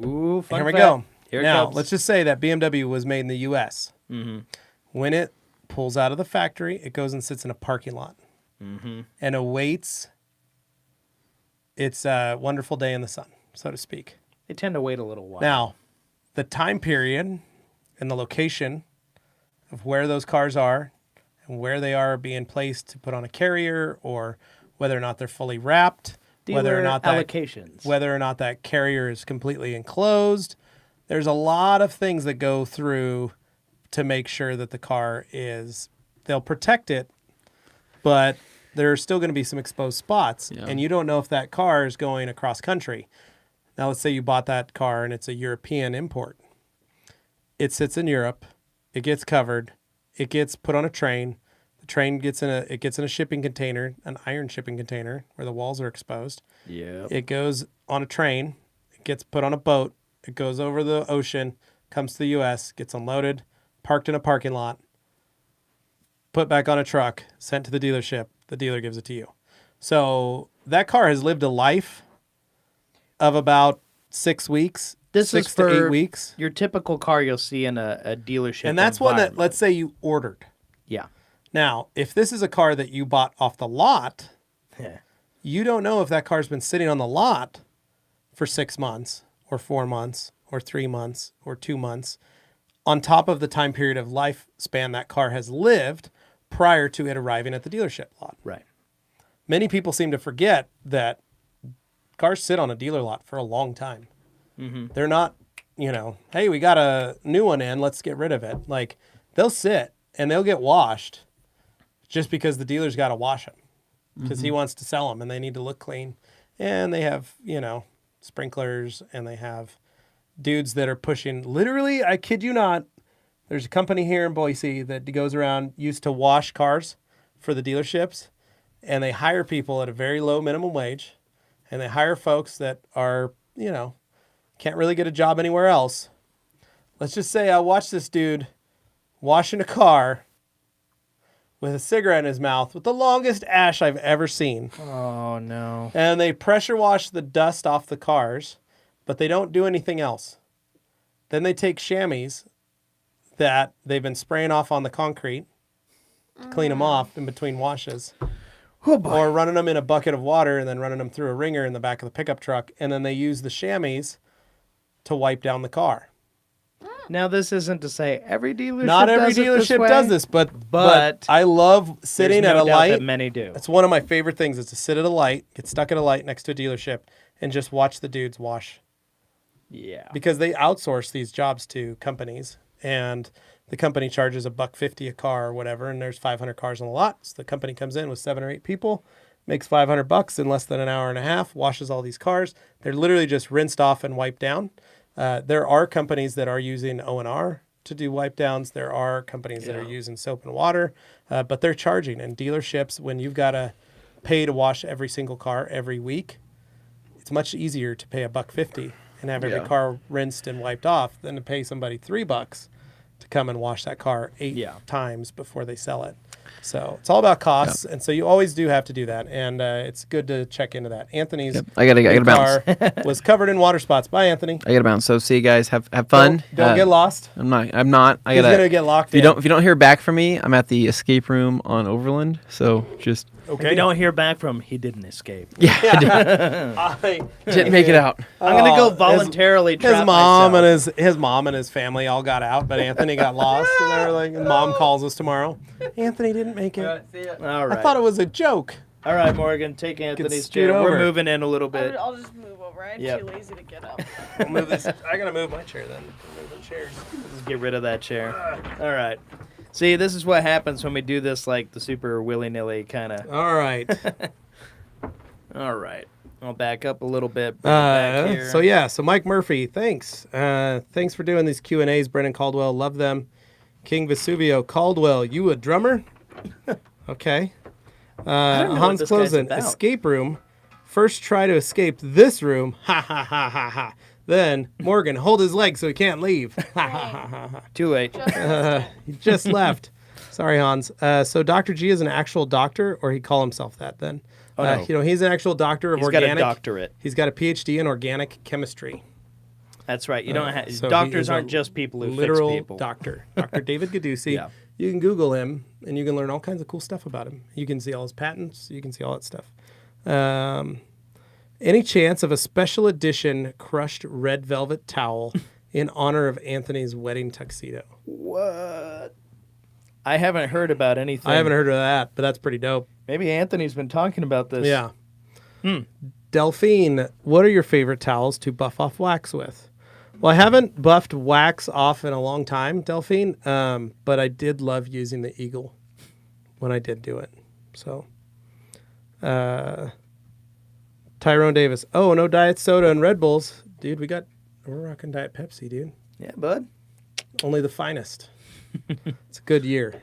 Ooh, fun Here we fact. go. Here it Now, comes. let's just say that BMW was made in the U.S. When it pulls out of the factory, it goes and sits in a parking lot and awaits its wonderful day in the sun, so to speak. They tend to wait a little while. Now, the time period and the location of where those cars are and where they are being placed to put on a carrier, or whether or not they're fully wrapped, whether or Dealer not that allocations. whether or not that carrier is completely enclosed. There's a lot of things that go through to make sure that the car is, they'll protect it, but there are still going to be some exposed spots, and you don't know if that car is going across country. Now, let's say you bought that car and it's a European import. It sits in Europe, it gets covered, it gets put on a train. The train gets in a shipping container, an iron shipping container where the walls are exposed. Yeah. It goes on a train, it gets put on a boat, it goes over the ocean, comes to the U.S., gets unloaded, parked in a parking lot, put back on a truck, sent to the dealership. The dealer gives it to you. So that car has lived a life of about 6 weeks, This six is to for 8 weeks. your typical car you'll see in a dealership. And that's one that, environment. let's say you ordered. Yeah. Now, if this is a car that you bought off the lot, Yeah. you don't know if that car's been sitting on the lot for 6 months or 4 months or 3 months or 2 months on top of the time period of lifespan that car has lived prior to it arriving at the dealership lot. Right. Many people seem to forget that cars sit on a dealer lot for a long time. They're not, hey, we got a new one in, let's get rid of it. Like, they'll sit and they'll get washed just because the dealer's got to wash them because he wants to sell them and they need to look clean. And they have, sprinklers, and they have dudes that are pushing. Literally, I kid you not, there's a company here in Boise that goes around, used to wash cars for the dealerships, and they hire people at a very low minimum wage, and they hire folks that are, can't really get a job anywhere else. Let's just say I watched this dude washing a car with a cigarette in his mouth with the longest ash I've ever seen. Oh, no. And they pressure wash the dust off the cars, but they don't do anything else. Then they take chamois that they've been spraying off on the concrete to clean them off in between washes. Oh, boy. Or running them in a bucket of water and then running them through a wringer in the back of the pickup truck. And then they use the chamois to wipe down the car. Now, this isn't to say every dealership Not every does it this dealership way, does this, but I love sitting there's at no a doubt light. that many do. It's one of my favorite things is to sit at a light, get stuck at a light next to a dealership, and just watch the dudes wash. Yeah. Because they outsource these jobs to companies, and the company charges $150 a car or whatever, and there's 500 cars on the lot. So the company comes in with 7 or 8 people, makes $500 in less than an hour and a half, washes all these cars. They're literally just rinsed off and wiped down. There are companies that are using O&R to do wipe downs. There are companies that are using soap and water, but they're charging. And dealerships, when you've got to pay to wash every single car every week, it's much easier to pay $150 and have every car rinsed and wiped off than to pay somebody $3 to come and wash that car 8 times before they sell it. So it's all about costs, and so you always do have to do that, and it's good to check into that. Anthony's I gotta car was covered in water spots. Bye, Anthony. I gotta bounce. So see you guys. Have fun. Don't get lost. I'm not. He's gonna get locked in. If you don't hear back from me, I'm at the escape room on Overland. So just If you don't hear back from him, he didn't escape. I didn't make it out. I'm going to go voluntarily trap his mom myself. and his mom and his family all got out, but Anthony got lost, and they were like, and Mom calls us tomorrow. Anthony didn't make it. All right. I thought it was a joke. All right, Morgan, take Anthony's scoot chair. over. We're moving in a little bit. I'll just move over. I'm Yep. too lazy to get up. I'll move this. I gotta move my chair then. Move the chairs. Just get rid of that chair. All right. See, this is what happens when we do this like the super willy-nilly kind of. All right. All right. I'll back up a little bit. Bring it back here. So Mike Murphy, thanks. Thanks for doing these Q&As. Brendan Caldwell, love them. King Vesuvio Caldwell, you a drummer? Okay. don't know what Hans this guy's Closen, about. escape room. First try to escape this room. Ha ha ha ha ha. Then Morgan, hold his leg so he can't leave. Ha ha ha ha ha. Too late. He just left. Sorry, Hans. So Dr. G is an actual doctor, or he call himself that then? Oh, no. He's an actual doctor of He's organic. got a doctorate. He's got a PhD in organic chemistry. That's right. You don't have So he doctors is a aren't just people who literal fix people. doctor. Dr. David Gadusi. Yeah. You can Google him, and you can learn all kinds of cool stuff about him. You can see all his patents. You can see all that stuff. Any chance of a special edition crushed red velvet towel in honor of Anthony's wedding tuxedo? What? I haven't heard about anything. I haven't heard of that, but that's pretty dope. Maybe Anthony's been talking about this. Yeah. Delphine, what are your favorite towels to buff off wax with? Well, I haven't buffed wax off in a long time, Delphine, but I did love using the Eagle when I did do it. So, Tyrone Davis. Oh, no Diet Soda and Red Bulls. Dude, we're rocking Diet Pepsi, dude. Yeah, bud. Only the finest. It's a good year.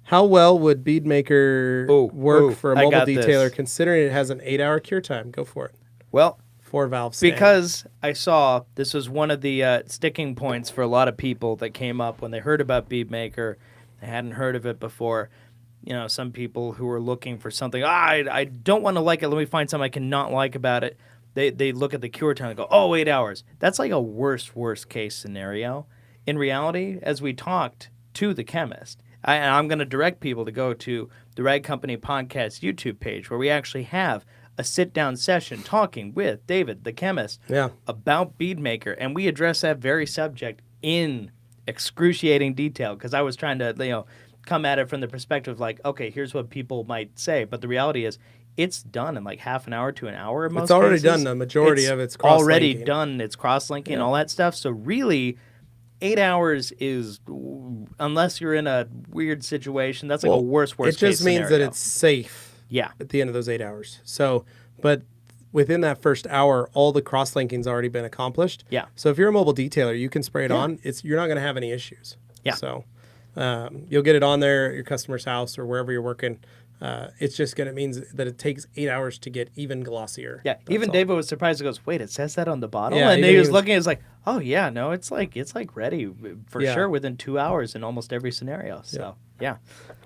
How well would Beadmaker work for a I mobile got detailer this. considering it has an 8-hour cure time? Go for it. Well, 4-valve stand. because I saw this was one of the sticking points for a lot of people that came up when they heard about Beadmaker. They hadn't heard of it before. You know, some people who were looking for something, I don't want to like it. Let me find something I cannot like about it. They look at the cure time and go, 8 hours. That's like a worst case scenario. In reality, as we talked to the chemist, and I'm going to direct people to go to the Rag Company Podcast YouTube page where we actually have a sit-down session talking with David, the chemist, about Beadmaker. And we address that very subject in excruciating detail because I was trying to, come at it from the perspective like, okay, here's what people might say. But the reality is it's done in like half an hour to an hour in most It's already cases. done. The majority of it's cross-linking. Already done. It's cross-linking and all that stuff. So really, 8 hours is, unless you're in a weird situation, that's like a worst It just case means scenario. that it's safe at the end of those 8 hours. So, but within that first hour, all the cross-linking's already been accomplished. Yeah. So if you're a mobile detailer, you can spray it on. You're not going to have any issues. Yeah. So you'll get it on there at your customer's house or wherever you're working. It's just going to mean that it takes 8 hours to get even glossier. Yeah, That's even all. David was surprised. He goes, "Wait, it says that on the bottle." Yeah, and even he was he was- looking. It's like, "Oh yeah, no, it's like ready for Yeah. sure within 2 hours in almost every scenario." So yeah.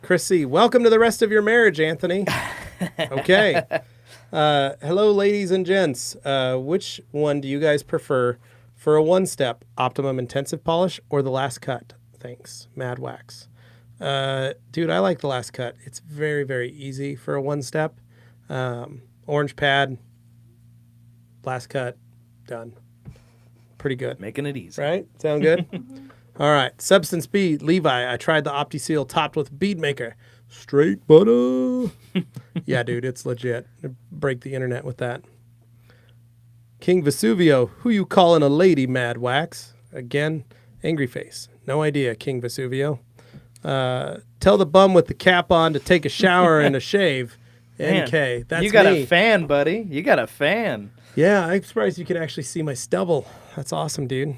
Chris C., welcome to the rest of your marriage, Anthony. Okay. Hello, ladies and gents. Which one do you guys prefer for a one-step Optimum Intensive Polish or the last cut? Thanks, Mad Wax. Dude, I like the last cut. It's very, very easy for a one-step. Orange pad, last cut, done. Pretty good. Making it easy. Right? Sound good? All right. Substance B, Levi. I tried the OptiSeal topped with Beadmaker. Straight butter. Yeah, dude, it's legit. Break the internet with that. King Vesuvio, who you calling a lady, Mad Wax? Again, angry face. No idea, King Vesuvio. Tell the bum with the cap on to take a shower and a shave. Man, NK. That's you got me. a fan, buddy. You got a fan. Yeah, I'm surprised you could actually see my stubble. That's awesome, dude.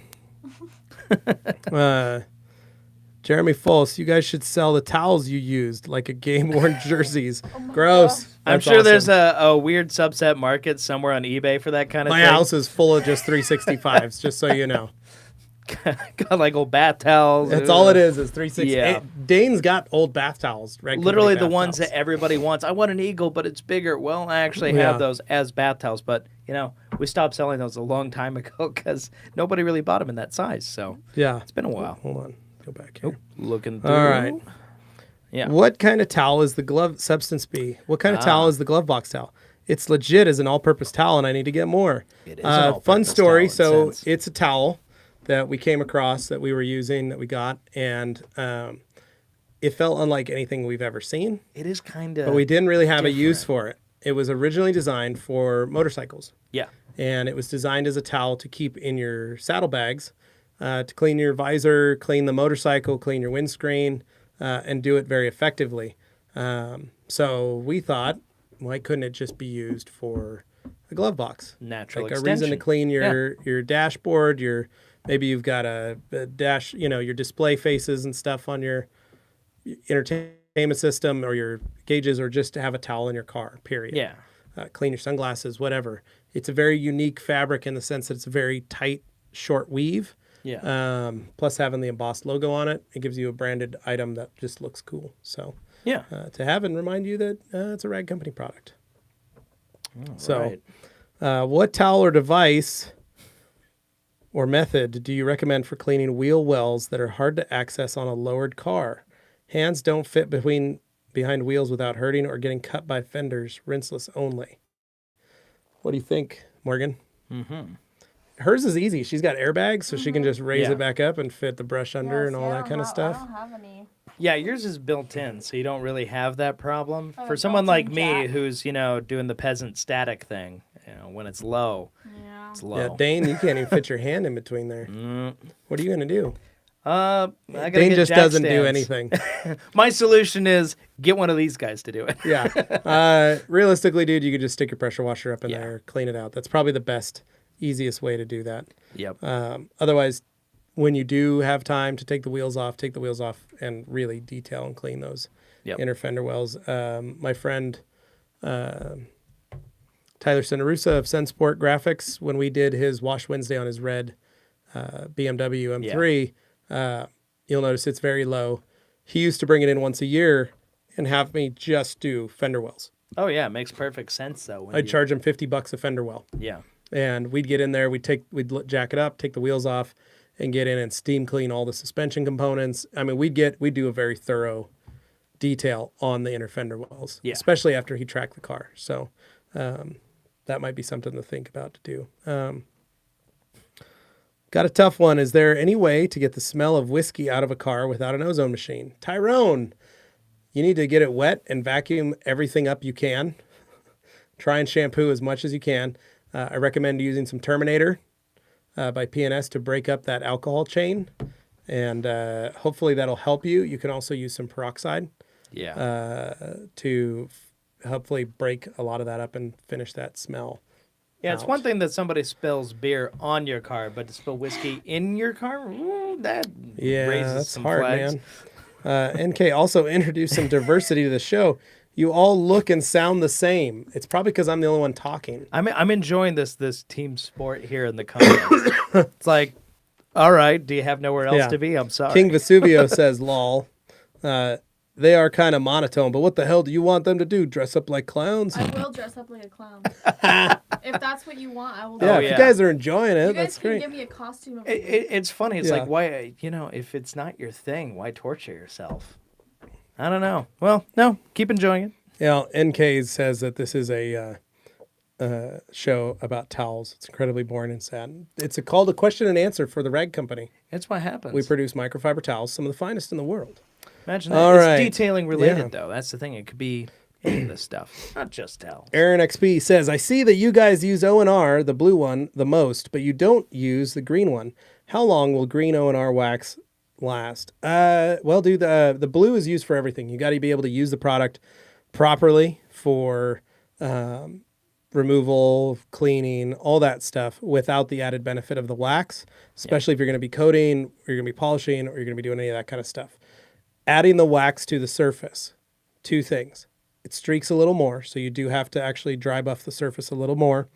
Jeremy Fulse, you guys should sell the towels you used, like a game-worn jerseys. Gross. I'm That's sure there's awesome. a weird subset market somewhere on eBay for that kind of My thing. house is full of just 365s, just so you know. Got like old bath towels. That's all it is 360. Yeah. Dane's got old bath towels. Red Literally Company the bath ones towels. that everybody wants. I want an Eagle, but it's bigger. Well, I actually Yeah. have those as bath towels, but we stopped selling those a long time ago because nobody really bought them in that size. So Yeah. it's been a while. Hold on. Go back here. Looking through. All right. Yeah. What kind of towel is the glove Substance B? What kind of towel is the glove box towel? It's legit as an all-purpose towel, and I need to get more. It is an all-purpose fun story. towel, So in sense. it's a towel that we came across that we were using that we got, and it felt unlike anything we've ever seen. It is kind of. But we didn't really have a use for it. It was originally designed for motorcycles, Yeah. and it was designed as a towel to keep in your saddlebags, to clean your visor, clean the motorcycle, clean your windscreen, and do it very effectively. So we thought, why couldn't it just be used for a glove box? Natural Like extension. a reason to clean your dashboard, maybe you've got a dash, your display faces and stuff on your entertainment system or your gauges, or just to have a towel in your car, period. Yeah. Clean your sunglasses, whatever. It's a very unique fabric in the sense that it's a very tight, short weave. Yeah. Plus having the embossed logo on it, it gives you a branded item that just looks cool. So Yeah. to have and remind you that it's a Rag Company product. So right. what towel or device or method do you recommend for cleaning wheel wells that are hard to access on a lowered car? Hands don't fit behind wheels without hurting or getting cut by fenders, rinseless only. What do you think, Morgan? Hers is easy. She's got airbags, so she can just raise Yeah. it back up and fit the brush under Yeah, and see, all I that don't kind of have- stuff. I don't have any. Yeah, yours is built in, so you don't really have that problem. Oh, For it's someone like built-in me jack. who's, doing the peasant static thing, when it's low, Yeah. it's low. Yeah, Dane, you can't even fit your hand in between there. What are you going to do? I gotta Dane get just jack doesn't do stands. anything. My solution is get one of these guys to do it. Yeah. Realistically, dude, you could just stick your pressure washer up in Yeah. there, clean it out. That's probably the best, easiest way to do that. Yep. Otherwise, when you do have time to take the wheels off and really detail and clean those Yep. inner fender wells. My friend Tyler Cinerusa of Sensport Graphics, when we did his Wash Wednesday on his red BMW M3, you'll notice it's very low. He used to bring it in once a year and have me just do fender wells. Oh yeah, it makes perfect sense though. When I'd charge him $50 a fender well. Yeah. And we'd get in there, we'd jack it up, take the wheels off, and get in and steam clean all the suspension components. I mean, we'd do a very thorough detail on the inner fender wells, especially after he tracked the car. So that might be something to think about to do. Got a tough one. Is there any way to get the smell of whiskey out of a car without an ozone machine? Tyrone, you need to get it wet and vacuum everything up you can. Try and shampoo as much as you can. I recommend using some Terminator by PNS to break up that alcohol chain, and hopefully that'll help you. You can also use some peroxide to hopefully break a lot of that up and finish that smell. Yeah, it's one thing that somebody spills beer on your car, but to spill whiskey in your car, that raises that's some hard, flags. man. NK also introduced some diversity to the show. You all look and sound the same. It's probably because I'm the only one talking. I'm enjoying this team sport here in the comments. It's like, all right, do you have nowhere else to be? I'm sorry. King Vesuvio says, lol. They are kind of monotone, but what the hell do you want them to do? Dress up like clowns? I will dress up like a clown. If that's what you want, I will. Yeah, do if it. you guys are enjoying it, You guys that's can great. give me a costume. Of It's funny. It's Yeah. like, why, if it's not your thing, why torture yourself? I don't know. Well, no, keep enjoying it. Yeah, NK says that this is a show about towels. It's incredibly boring and sad. It's called a question and answer for the rag company. That's what happens. We produce microfiber towels, some of the finest in the world. Imagine that. All It's right. detailing related, Yeah. though. That's the thing. It could be any of this stuff, not just towels. Aaron XP says, I see that you guys use O&R, the blue one, the most, but you don't use the green one. How long will green O&R wax last? Well, dude, the blue is used for everything. You got to be able to use the product properly for removal, cleaning, all that stuff without the added benefit of the wax, especially if you're going to be coating, or you're going to be polishing, or you're going to be doing any of that kind of stuff. Adding the wax to the surface, two things. It streaks a little more, so you do have to actually dry buff the surface a little more.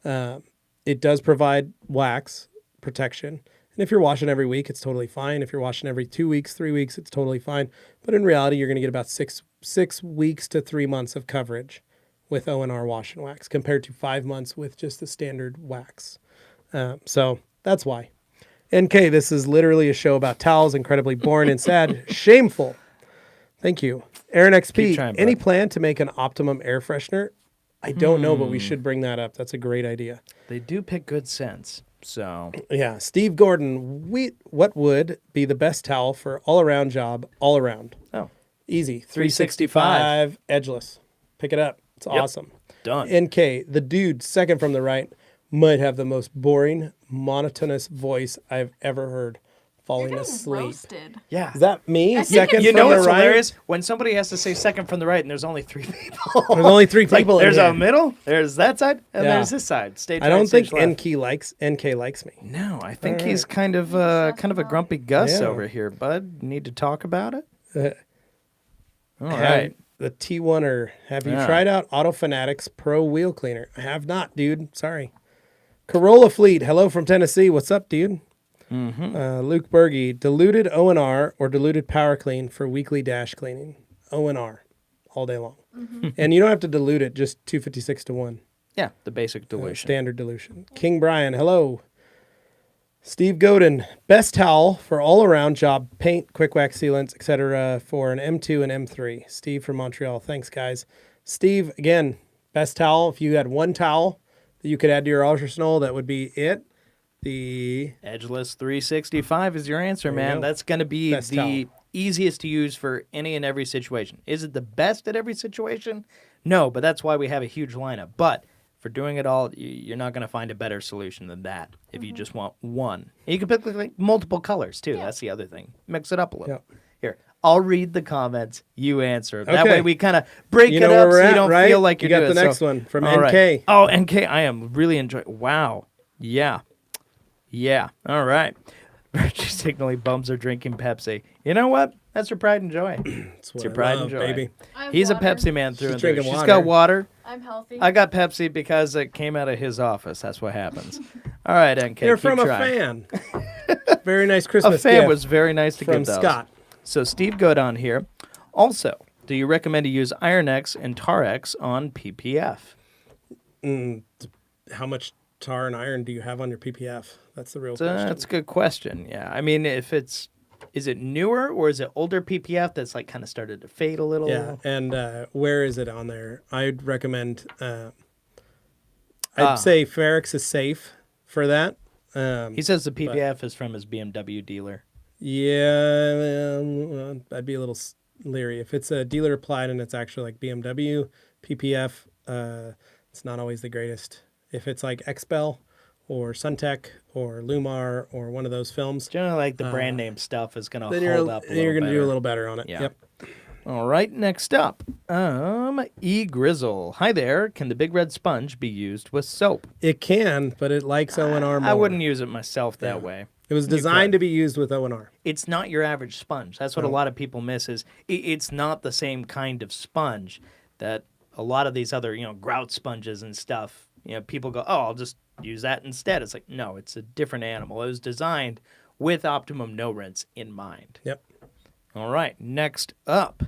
It does provide wax protection. And if you're washing every week, it's totally fine. If you're washing every 2 weeks, 3 weeks, it's totally fine. But in reality, you're going to get about six weeks to 3 months of coverage with O&R wash and wax compared to 5 months with just the standard wax. So that's why. NK, this is literally a show about towels, incredibly boring and sad. Shameful. Thank you. Aaron XP, Keep trying, any bud. plan to make an optimum air freshener? I don't know, but we should bring that up. That's a great idea. They do pick good scents. So Yeah. Steve Gordon, what would be the best towel for all-around job, all around? Oh. Easy. 365. Edgeless. Pick it up. It's awesome. done. NK, the dude second from the right, might have the most boring, monotonous voice I've ever heard. You're Falling getting asleep. roasted. Yeah. Is that me? I think Second You from know the what's right? hilarious? When somebody has to say second from the right and there's only 3 people. There's only 3 people in There's here. a middle, there's that side, and Yeah. there's this side. Stage I don't right, think stage left. NK likes me. No, I think he's kind of a grumpy Gus Yeah. over here, bud. Need to talk about it? All Have right. The T1er. Have you Yeah. tried out Auto Fanatics Pro Wheel Cleaner? I have not, dude. Sorry. Corolla Fleet. Hello from Tennessee. What's up, dude? Luke Berge. Diluted O&R or diluted Power Clean for weekly dash cleaning. O&R all day long. And you don't have to dilute it, just 256 to 1. Yeah, the basic dilution. Standard dilution. King Brian. Hello. Steve Godin. Best towel for all-around job, paint, quick wax sealants, etc. for an M2 and M3. Steve from Montreal. Thanks, guys. Steve, again, best towel. If you had one towel that that you could add to your arsenal, that would be it. The Edgeless 365 is your answer, you man. go. That's going to be Best the towel. easiest to use for any and every situation. Is it the best at every situation? No, but that's why we have a huge lineup. But for doing it all, you're not going to find a better solution than that if you just want one. And you can pick like multiple colors, too. That's the other thing. Mix it up a little. Yep. Here, I'll read the comments. You answer. That Okay. way we kind of break You it know where up we're so you at, don't right? feel like You you're got doing the it. next one from all NK. right. Oh, NK, I am really enjoying. Wow. Yeah. Yeah. All right. Reggie signally bums are drinking Pepsi. You know what? That's your pride and joy. That's what your I pride love, and joy. baby. I have He's water. a Pepsi man through She's and through. drinking She's water. got water. I'm healthy. I got Pepsi because it came out of his office. That's what happens. All right, NK. They're keep from trying. a fan. Very nice A Christmas fan gift was very nice to from give those. Scott. So Steve Godon here. Also, do you recommend to use Iron-X and Tar-X on PPF? How much tar and iron do you have on your PPF? That's the real question. That's a good question. Yeah, I mean, is it newer or is it older PPF that's like kind of started to fade a little? Yeah, and where is it on there? I'd recommend. I'd say Ferrex is safe for that. He says the PPF is from his BMW dealer. Yeah, I'd be a little leery if it's a dealer applied and it's actually like BMW PPF. It's not always the greatest. If it's like Expel or Suntech or Lumar or one of those films, Generally, like the brand name stuff is going to then hold up a little you're going to do a better. little better on it. Yeah. Yep. All right, next up, E Grizzle. Hi there. Can the Big Red Sponge be used with soap? It can, but it likes O&R more. I wouldn't use it myself that way. It was designed to be used with O&R. It's not your average sponge. That's what a lot of people miss is it's not the same kind of sponge that a lot of these other, grout sponges and stuff, people go, oh, I'll just use that instead. It's like, no, it's a different animal. It was designed with optimum no rinse in mind. Yep. All right, next up,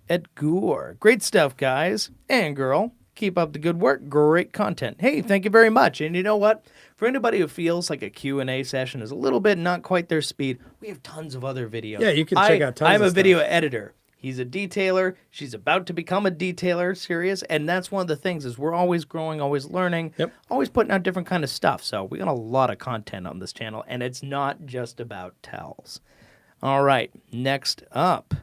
Ed Gore. Great stuff, guys and girl. Keep up the good work. Great content. Hey, thank you very much. And you know what? For anybody who feels like a Q&A session is a little bit not quite their speed, we have tons of other videos. Yeah, you can check out tons I'm of a stuff. video editor. He's a detailer. She's about to become a detailer, serious. And that's one of the things is we're always growing, always learning, Yep. always putting out different kind of stuff. So we got a lot of content on this channel, and it's not just about towels. All right, next up,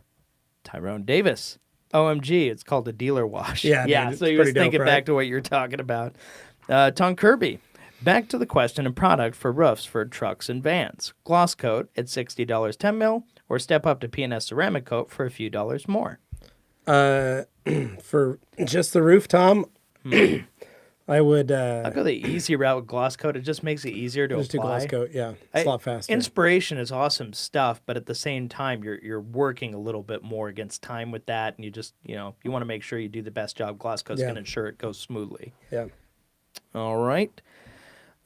Tyrone Davis. OMG, it's called a dealer wash. Yeah, yeah. dude, So it's he was pretty dope, thinking right? back to what you were talking about. Tom Kirby. Back to the question of product for roofs for trucks and vans. Gloss coat at $60 10 mil, or step up to P&S ceramic coat for a few dollars more. For just the roof, Tom, I would I'll go the easy route with gloss coat. It just makes it easier to just do apply. glass coat. Yeah, it's a lot faster. Inspiration is awesome stuff, but at the same time, you're working a little bit more against time with that, and you just you want to make sure you do the best job. Gloss coat's Yeah. going to ensure it goes smoothly. Yeah. All right.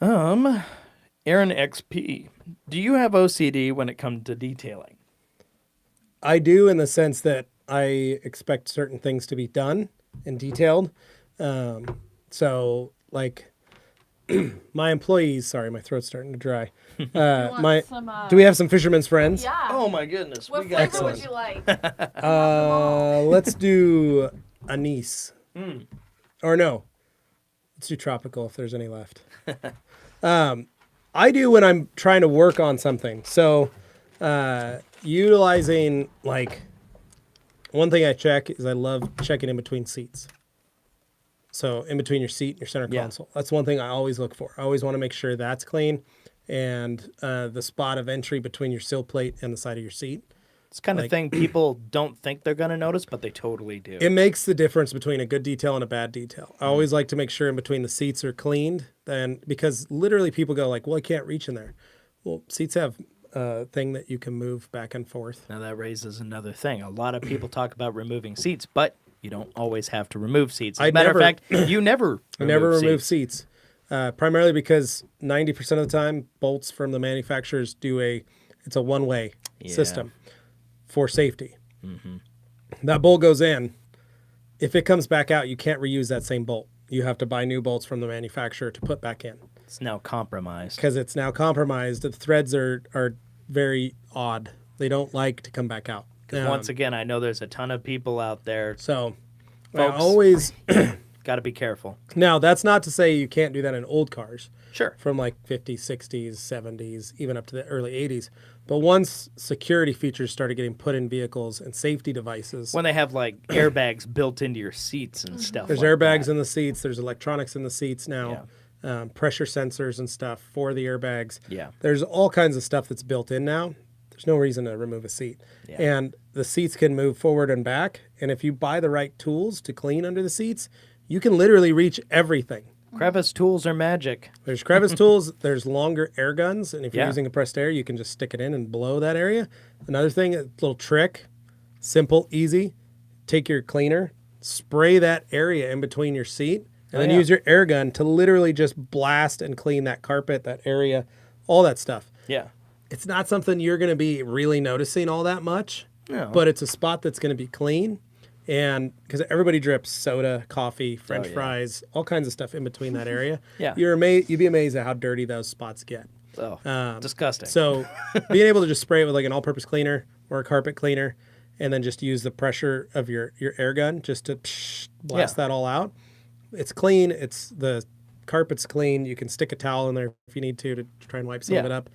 Aaron XP, do you have OCD when it comes to detailing? I do, in the sense that I expect certain things to be done and detailed. So, like, my employees. Sorry, my throat's starting to dry. Want some, Do we have some fisherman's friends? Yeah. Oh my goodness, What we got flavor would some. you like? Let's do anise. Or no, let's do tropical if there's any left. I do when I'm trying to work on something. So, utilizing, like, one thing I check is I love checking in between seats. So in between your seat and your center Yeah. console. That's one thing I always look for. I always want to make sure that's clean, and the spot of entry between your sill plate and the side of your seat. It's the kind of thing people don't think they're going to notice, but they totally do. It makes the difference between a good detail and a bad detail. I always like to make sure in between the seats are cleaned, because literally people go like, well, I can't reach in there. Well, seats have a thing that you can move back and forth. Now that raises another thing. A lot of people talk about removing seats, but you don't always have to remove seats. As a matter of fact, you never remove seats. Primarily because 90% of the time, bolts from the manufacturers it's a one-way system for safety. That bolt goes in. If it comes back out, you can't reuse that same bolt. You have to buy new bolts from the manufacturer to put back in. It's now compromised. Because it's now compromised. The threads are very odd. They don't like to come back out. Once again, I know there's a ton of people out there. So I Folks. always Got to be careful. Now, that's not to say you can't do that in old cars Sure. from like 50s, 60s, 70s, even up to the early 80s. But once security features started getting put in vehicles and safety devices, When they have like airbags built into your seats and stuff. there's like airbags that. in the seats, there's electronics in the seats now, pressure sensors and stuff for the airbags. Yeah. There's all kinds of stuff that's built in now. There's no reason to remove a seat. Yeah. And the seats can move forward and back. And if you buy the right tools to clean under the seats, you can literally reach everything. Crevice tools are magic. There's crevice tools. There's longer air guns. And if you're Yeah. using compressed air, you can just stick it in and blow that area. Another thing, a little trick, simple, easy. Take your cleaner, spray that area in between your seat, and then yeah. use your air gun to literally just blast and clean that carpet, that area, all that stuff. Yeah. It's not something you're going to be really noticing all that much, No. but it's a spot that's going to be clean. And because everybody drips soda, coffee, French yeah. fries, all kinds of stuff in between that area. Yeah. You'd be amazed at how dirty those spots get. Oh, disgusting. So being able to just spray it with like an all-purpose cleaner or a carpet cleaner, and then just use the pressure of your air gun just to blast that all out. It's clean. It's the carpet's clean. You can stick a towel in there if you need to try and wipe some of it up.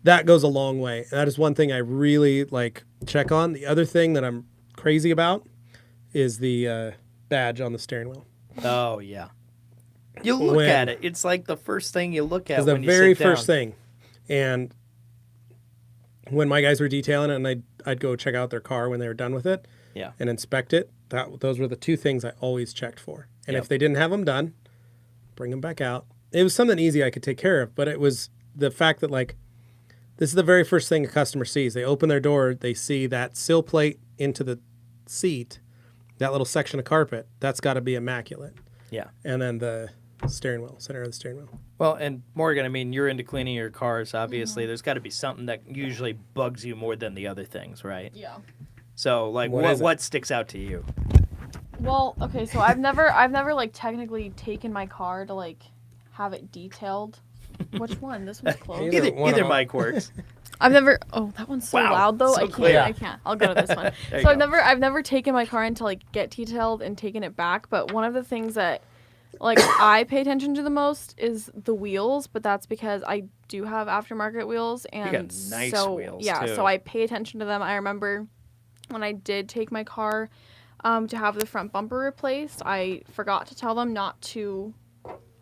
That goes a long way. And that is one thing I really like check on. The other thing that I'm crazy about is the badge on the steering wheel. Oh, yeah. You look at it. It's like the first thing you look at It's the when you very sit down. first thing. And when my guys were detailing it, and I'd go check out their car when they were done with it Yeah. and inspect it, those were the two things I always checked for. And Yep. if they didn't have them done, bring them back out. It was something easy I could take care of, but it was the fact that, like, this is the very first thing a customer sees. They open their door, they see that sill plate into the seat, that little section of carpet. That's got to be immaculate. Yeah. And then the steering wheel, center of the steering wheel. Well, and Morgan, I mean, you're into cleaning your cars, obviously. Mm-hmm. There's got to be something that usually bugs you more than the other things, right? Yeah. So, like, What is it? what sticks out to you? Well, okay, so I've never like technically taken my car to like have it detailed. Which one? This one's closed. Either one Either of 'em. mic works. I've never. Oh, that one's so Wow, loud though. so I can't. clear. I can't. I'll go to this one. There you So go. I've never taken my car in to like get detailed and taken it back. But one of the things that like I pay attention to the most is the wheels. But that's because I do have aftermarket wheels, and got nice so wheels, yeah. too. So I pay attention to them. I remember when I did take my car to have the front bumper replaced, I forgot to tell them not to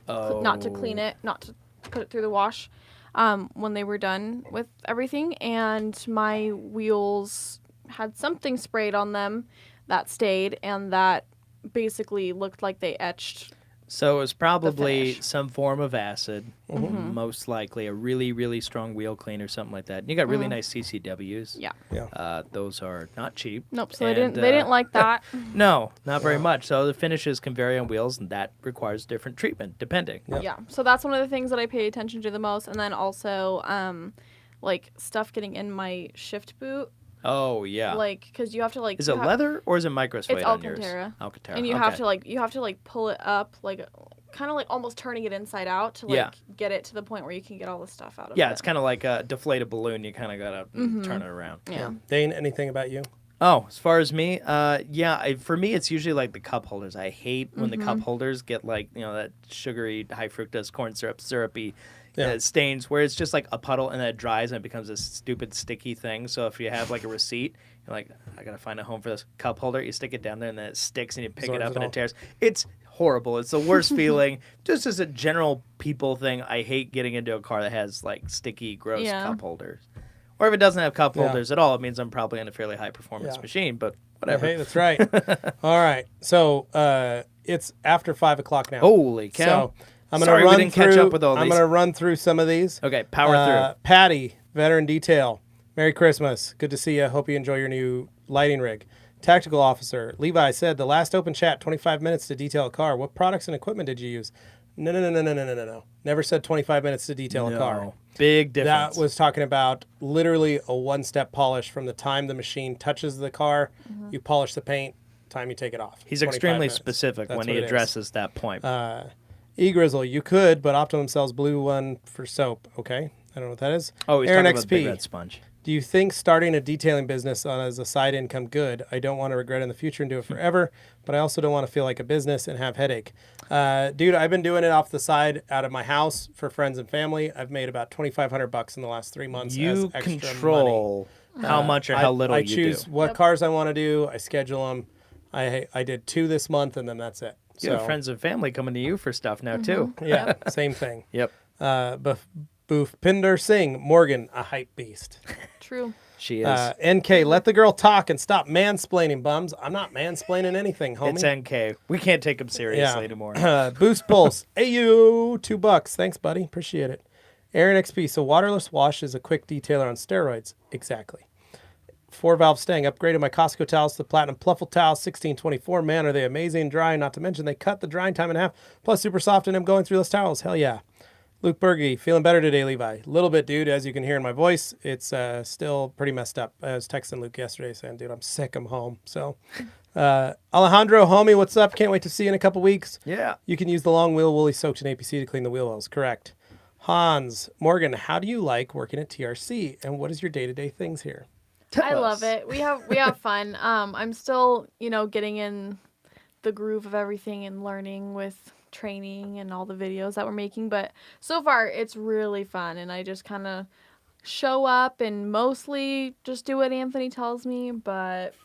clean it, not to put it through the wash when they were done with everything. And my wheels had something sprayed on them that stayed, and that basically looked like they etched. So it was probably finish. some form of acid, most likely a really, really strong wheel cleaner, something like that. And you got really nice CCWs. Yeah. Yeah. Those are not cheap. Nope. So And, they didn't like that. No, not very much. So the finishes can vary on wheels, and that requires different treatment depending. Yep. Yeah. So that's one of the things that I pay attention to the most. And then also like stuff getting in my shift boot. Oh yeah. Like, because you have to like. Is you it have- leather or is it microsuede It's on yours? Alcantara. Alcantara. And you okay. have to like pull it up, like kind of like almost turning it inside out to like Yeah. get it to the point where you can get all the stuff out of it. Yeah, it's kind of like a deflated balloon. You kind of got to turn it around. Yeah. Dane, anything about you? Oh, as far as me, for me, it's usually like the cup holders. I hate when the cup holders get like, that sugary, high fructose corn syrup, syrupy stains where it's just like a puddle and then it dries and it becomes this stupid sticky thing. So if you have like a receipt, you're like, I got to find a home for this cup holder. You stick it down there and then it sticks and you pick it Absorbs up it and all. it tears. It's horrible. It's the worst feeling. Just as a general people thing, I hate getting into a car that has like sticky, gross Yeah. cup holders. Or if it doesn't have cup holders at all, it means I'm probably in a fairly high performance Yeah. machine, but whatever. Hey, that's right. All right. So it's after 5 o'clock now. Holy cow. So I'm Sorry, gonna we run didn't through. catch up with all I'm these. gonna run through some of these. Okay, power through. Patty, veteran detail. Merry Christmas. Good to see you. Hope you enjoy your new lighting rig. Tactical officer Levi said the last open chat 25 minutes to detail a car. What products and equipment did you use? No. Never said 25 minutes to detail a car. Big difference. That was talking about literally a one-step polish from the time the machine touches the car, you polish the paint, time you take it off. He's 25 extremely minutes. specific That's when what he it is. addresses that point. E-Grizzle, you could, but Optimum sells blue one for soap. Okay, I don't know what that is. He's Aaron talking about the Big XP, Red Sponge. Do you think starting a detailing business as a side income good? I don't want to regret in the future and do it forever, but I also don't want to feel like a business and have headache. Dude, I've been doing it off the side out of my house for friends and family. I've made about $2,500 in the last 3 months. You as extra control how much or how little I you choose do. what cars I want to do. I schedule them. I did 2 this month, and then that's it. You have friends and family coming to you for stuff now, too. Yeah, same thing. Yep. Boof Pinder Singh, Morgan, a hype beast. True. She is. NK, let the girl talk and stop mansplaining, bums. I'm not mansplaining anything, homie. It's NK. We can't take him seriously anymore. Boost Pulse. Ayo, $2. Thanks, buddy. Appreciate it. Aaron XP. So waterless wash is a quick detailer on steroids. Exactly. 4-valve Stang. Upgraded my Costco towels to the Platinum Pluffle towels. 1624. Man, are they amazing dry. Not to mention they cut the drying time in half. Plus super soft and I'm going through those towels. Hell yeah. Luke Berge, feeling better today, Levi. A little bit, dude, as you can hear in my voice. It's still pretty messed up. I was texting Luke yesterday saying, dude, I'm sick, I'm home. So, Alejandro, homie, what's up? Can't wait to see you in a couple weeks. Yeah. You can use the long wheel woolly soaked in APC to clean the wheel wells. Correct. Hans, Morgan, how do you like working at TRC? And what is your day-to-day things here? I love it. We have fun. I'm still, getting in the groove of everything and learning with training and all the videos that we're making, but so far it's really fun, and I just kind of show up and mostly just do what Anthony tells me, but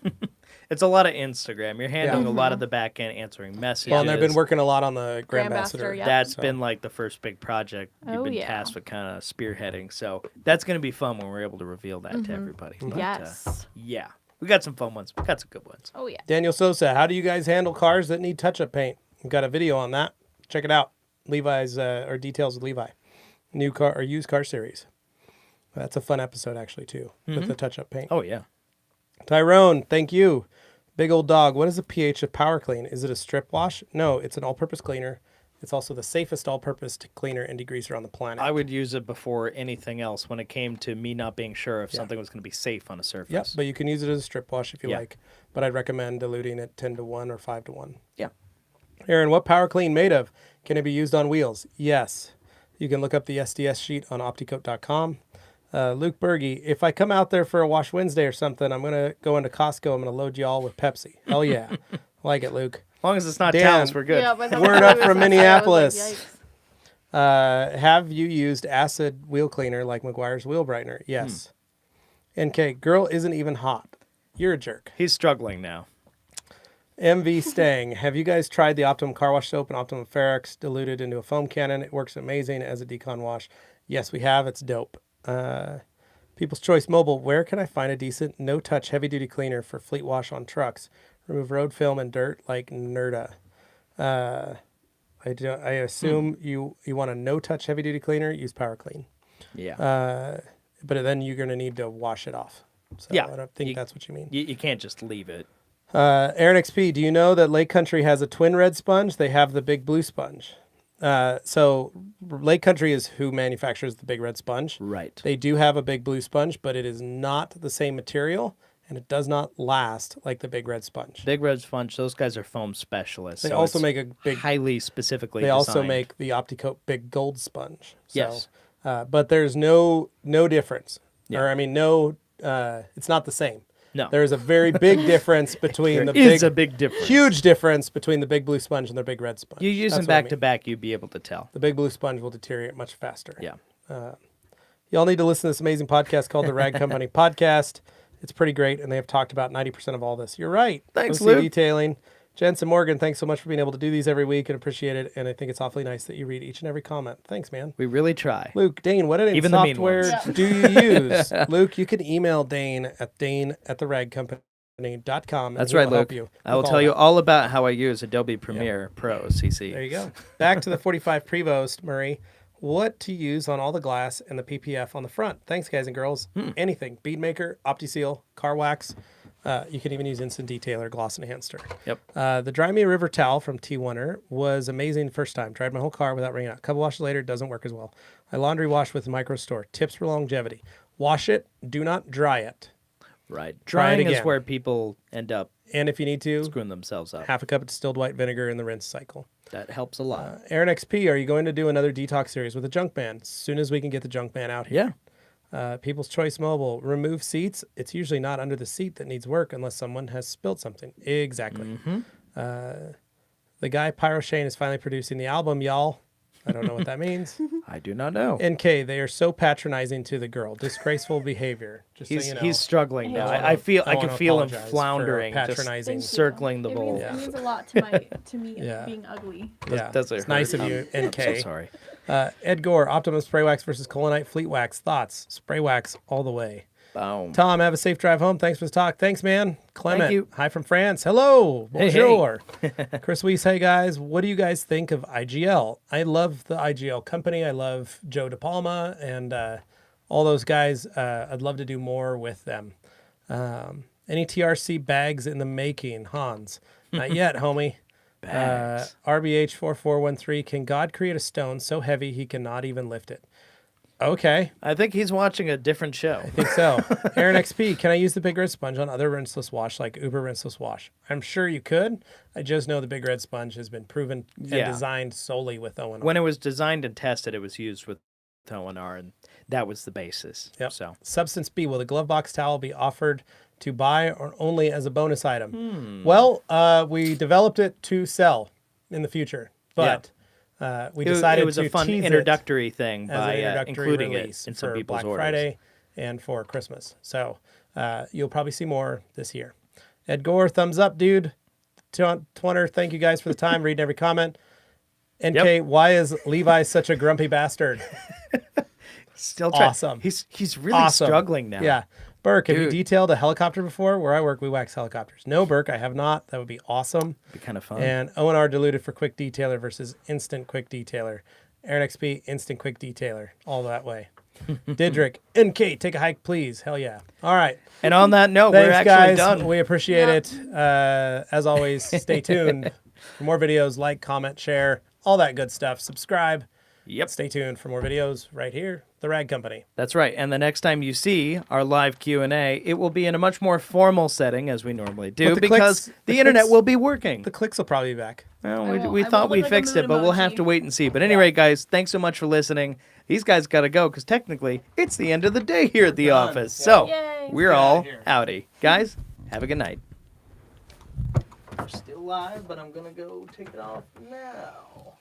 it's a lot of Instagram. You're handling a lot of the back end, answering messages. Well, and I've been working a lot on the Grand Ambassador. Yep. That's been like the first big project you've been tasked with kind of spearheading, so that's going to be fun when we're able to reveal that to everybody. But, yes. yeah. We got some fun ones. We got some good ones. Oh yeah. Daniel Sosa, how do you guys handle cars that need touch-up paint? We've got a video on that. Check it out. Levi's or Details with Levi, new car or used car series. That's a fun episode actually too, with the touch-up paint. Oh yeah. Tyrone, thank you. Big old dog. What is the pH of Power Clean? Is it a strip wash? No, it's an all-purpose cleaner. It's also the safest all-purpose cleaner and degreaser on the planet. I would use it before anything else when it came to me not being sure if something was going to be safe on a surface. Yep, but you can use it as a strip wash if you like. But I'd recommend diluting it 10-1 or 5-1. Yeah. Aaron, what Power Clean made of? Can it be used on wheels? Yes. You can look up the SDS sheet on opticoat.com. Luke Berge, if I come out there for a Wash Wednesday or something, I'm going to go into Costco. I'm going to load you all with Pepsi. Hell yeah. Like it, Luke. As long as it's not Dan, towels, we're good. Yeah, but Word up from Minneapolis. I was like, Have you used acid wheel cleaner like McGuire's wheel brightener? Yes. NK, girl isn't even hot. You're a jerk. He's struggling now. MV Stang, have you guys tried the Optimum Car Wash Soap and Optimum Ferrex diluted into a foam cannon? It works amazing as a decon wash. Yes, we have. It's dope. People's Choice Mobile, where can I find a decent no-touch heavy-duty cleaner for fleet wash on trucks? Remove road film and dirt like Nerda. I assume you want a no-touch heavy-duty cleaner, use Power Clean. Yeah. But then you're going to need to wash it off. So Yeah. I don't think that's what you mean. You can't just leave it. Aaron XP, do you know that Lake Country has a twin red sponge? They have the big blue sponge. So Lake Country is who manufactures the big red sponge. Right. They do have a big blue sponge, but it is not the same material, and it does not last like the big red sponge. Big Red Sponge, those guys are foam specialists. They so also it's make a big. highly specifically They also designed. make the OptiCoat big gold sponge. So, Yes. But there's no difference. Yeah. Or I mean, no. It's not the same. No. There is a very big difference between There the is big, a big difference. huge difference between the big blue sponge and the big red sponge. You use That's them what I back to mean. back, you'd be able to tell. The big blue sponge will deteriorate much faster. Yeah. Y'all need to listen to this amazing podcast called the Rag Company Podcast. It's pretty great, and they have talked about 90% of all this. You're right. Thanks, OC Luke. Detailing. Jensen Morgan, thanks so much for being able to do these every week and appreciate it. And I think it's awfully nice that you read each and every comment. Thanks, man. We really try. Luke, Dane, what Even the mean software ones. do you use? Luke, you can email Dane at dane@theragcompany.com. That's right, Luke. I will tell you all about how I use Adobe Premiere Pro CC. There you go. Back to the 45 Prevost, Murray. What to use on all the glass and the PPF on the front. Thanks, guys and girls. Anything. Bead Maker, OptiSeal, Car Wax. You can even use Instant Detailer, Gloss Enhancer. Yep. The Dry Me River Towel from T1er was amazing first time. Tried my whole car without wringing out. A couple washes later, it doesn't work as well. I laundry wash with Micro Store. Tips for longevity. Wash it. Do not dry it. Right. Try it Drying is again. where people end up And if you need to, screwing themselves up. half a cup of distilled white vinegar in the rinse cycle. That helps a lot. Aaron XP, are you going to do another detox series with the junk man as soon as we can get the junk man out here? People's Choice Mobile, remove seats. It's usually not under the seat that needs work unless someone has spilled something. Exactly. The guy Pyro Shane is finally producing the album, y'all. I don't know what that means. I do not know. NK, they are so patronizing to the girl. Disgraceful behavior. Just so you know. He's struggling now. I I can wanna feel him apologize for floundering, patronizing. just circling the bowl. It means a lot to me Yeah. being ugly. Yeah, Does it it's hurt? nice of you, I'm NK. so sorry. Ed Gore, Optimum Spray Wax versus Colonite Fleet Wax. Thoughts? Spray Wax all the way. Boom. Tom, have a safe drive home. Thanks for the talk. Thanks, man. Clement, you. hi from France. Hello. Hey, Bonjour. Chris Weiss, hey guys. What do you guys think of IGL? I love the IGL company. I love Joe DePalma and all those guys. I'd love to do more with them. Any TRC bags in the making, Hans? Not yet, homie. Bags. RBH4413, can God create a stone so heavy he cannot even lift it? Okay. I think he's watching a different show. I think so. Aaron XP, can I use the Big Red Sponge on other rinseless wash like Uber Rinseless Wash? I'm sure you could. I just know the Big Red Sponge has been proven and designed solely with ONR. When it was designed and tested, it was used with ONR, and that was the basis. Yep. So Substance B, will the glove box towel be offered to buy or only as a bonus item? Well, we developed it to sell in the future, but we decided it was to a fun tease it introductory thing as by an introductory including release it in some for people's Black orders. Friday and for Christmas. So you'll probably see more this year. Ed Gore, thumbs up, dude. Twinner, thank you guys for the time. Reading every comment. NK, why is Levi such a grumpy bastard? Still trying. Awesome. He's really struggling now. Yeah. Burke, have you Dude. detailed a helicopter before? Where I work, we wax helicopters. No, Burke, I have not. That would be awesome. Be kind of fun. And ONR diluted for quick detailer versus instant quick detailer. Aaron XP, instant quick detailer. All that way. Didrik, NK, take a hike, please. Hell yeah. All right. And on that note, Thanks, we're actually guys. done. We appreciate it. As always, stay tuned for more videos. Like, comment, share, all that good stuff. Subscribe. Yep. Stay tuned for more videos right here, The Rag Company. That's right. And the next time you see our live Q&A, it will be in a much more formal setting as we normally do But the because clicks- the the internet clicks- will be working. The clicks will probably be back. Well, I we won't thought we look like a fixed mood it, but we'll have emoji. to wait and see. But anyway, guys, thanks so much for listening. These guys got to go because technically it's the end of the day here at the office. So Yay. we're Get all outta here. outie. Guys, have a good night. We're still live, but I'm going to go take it off now.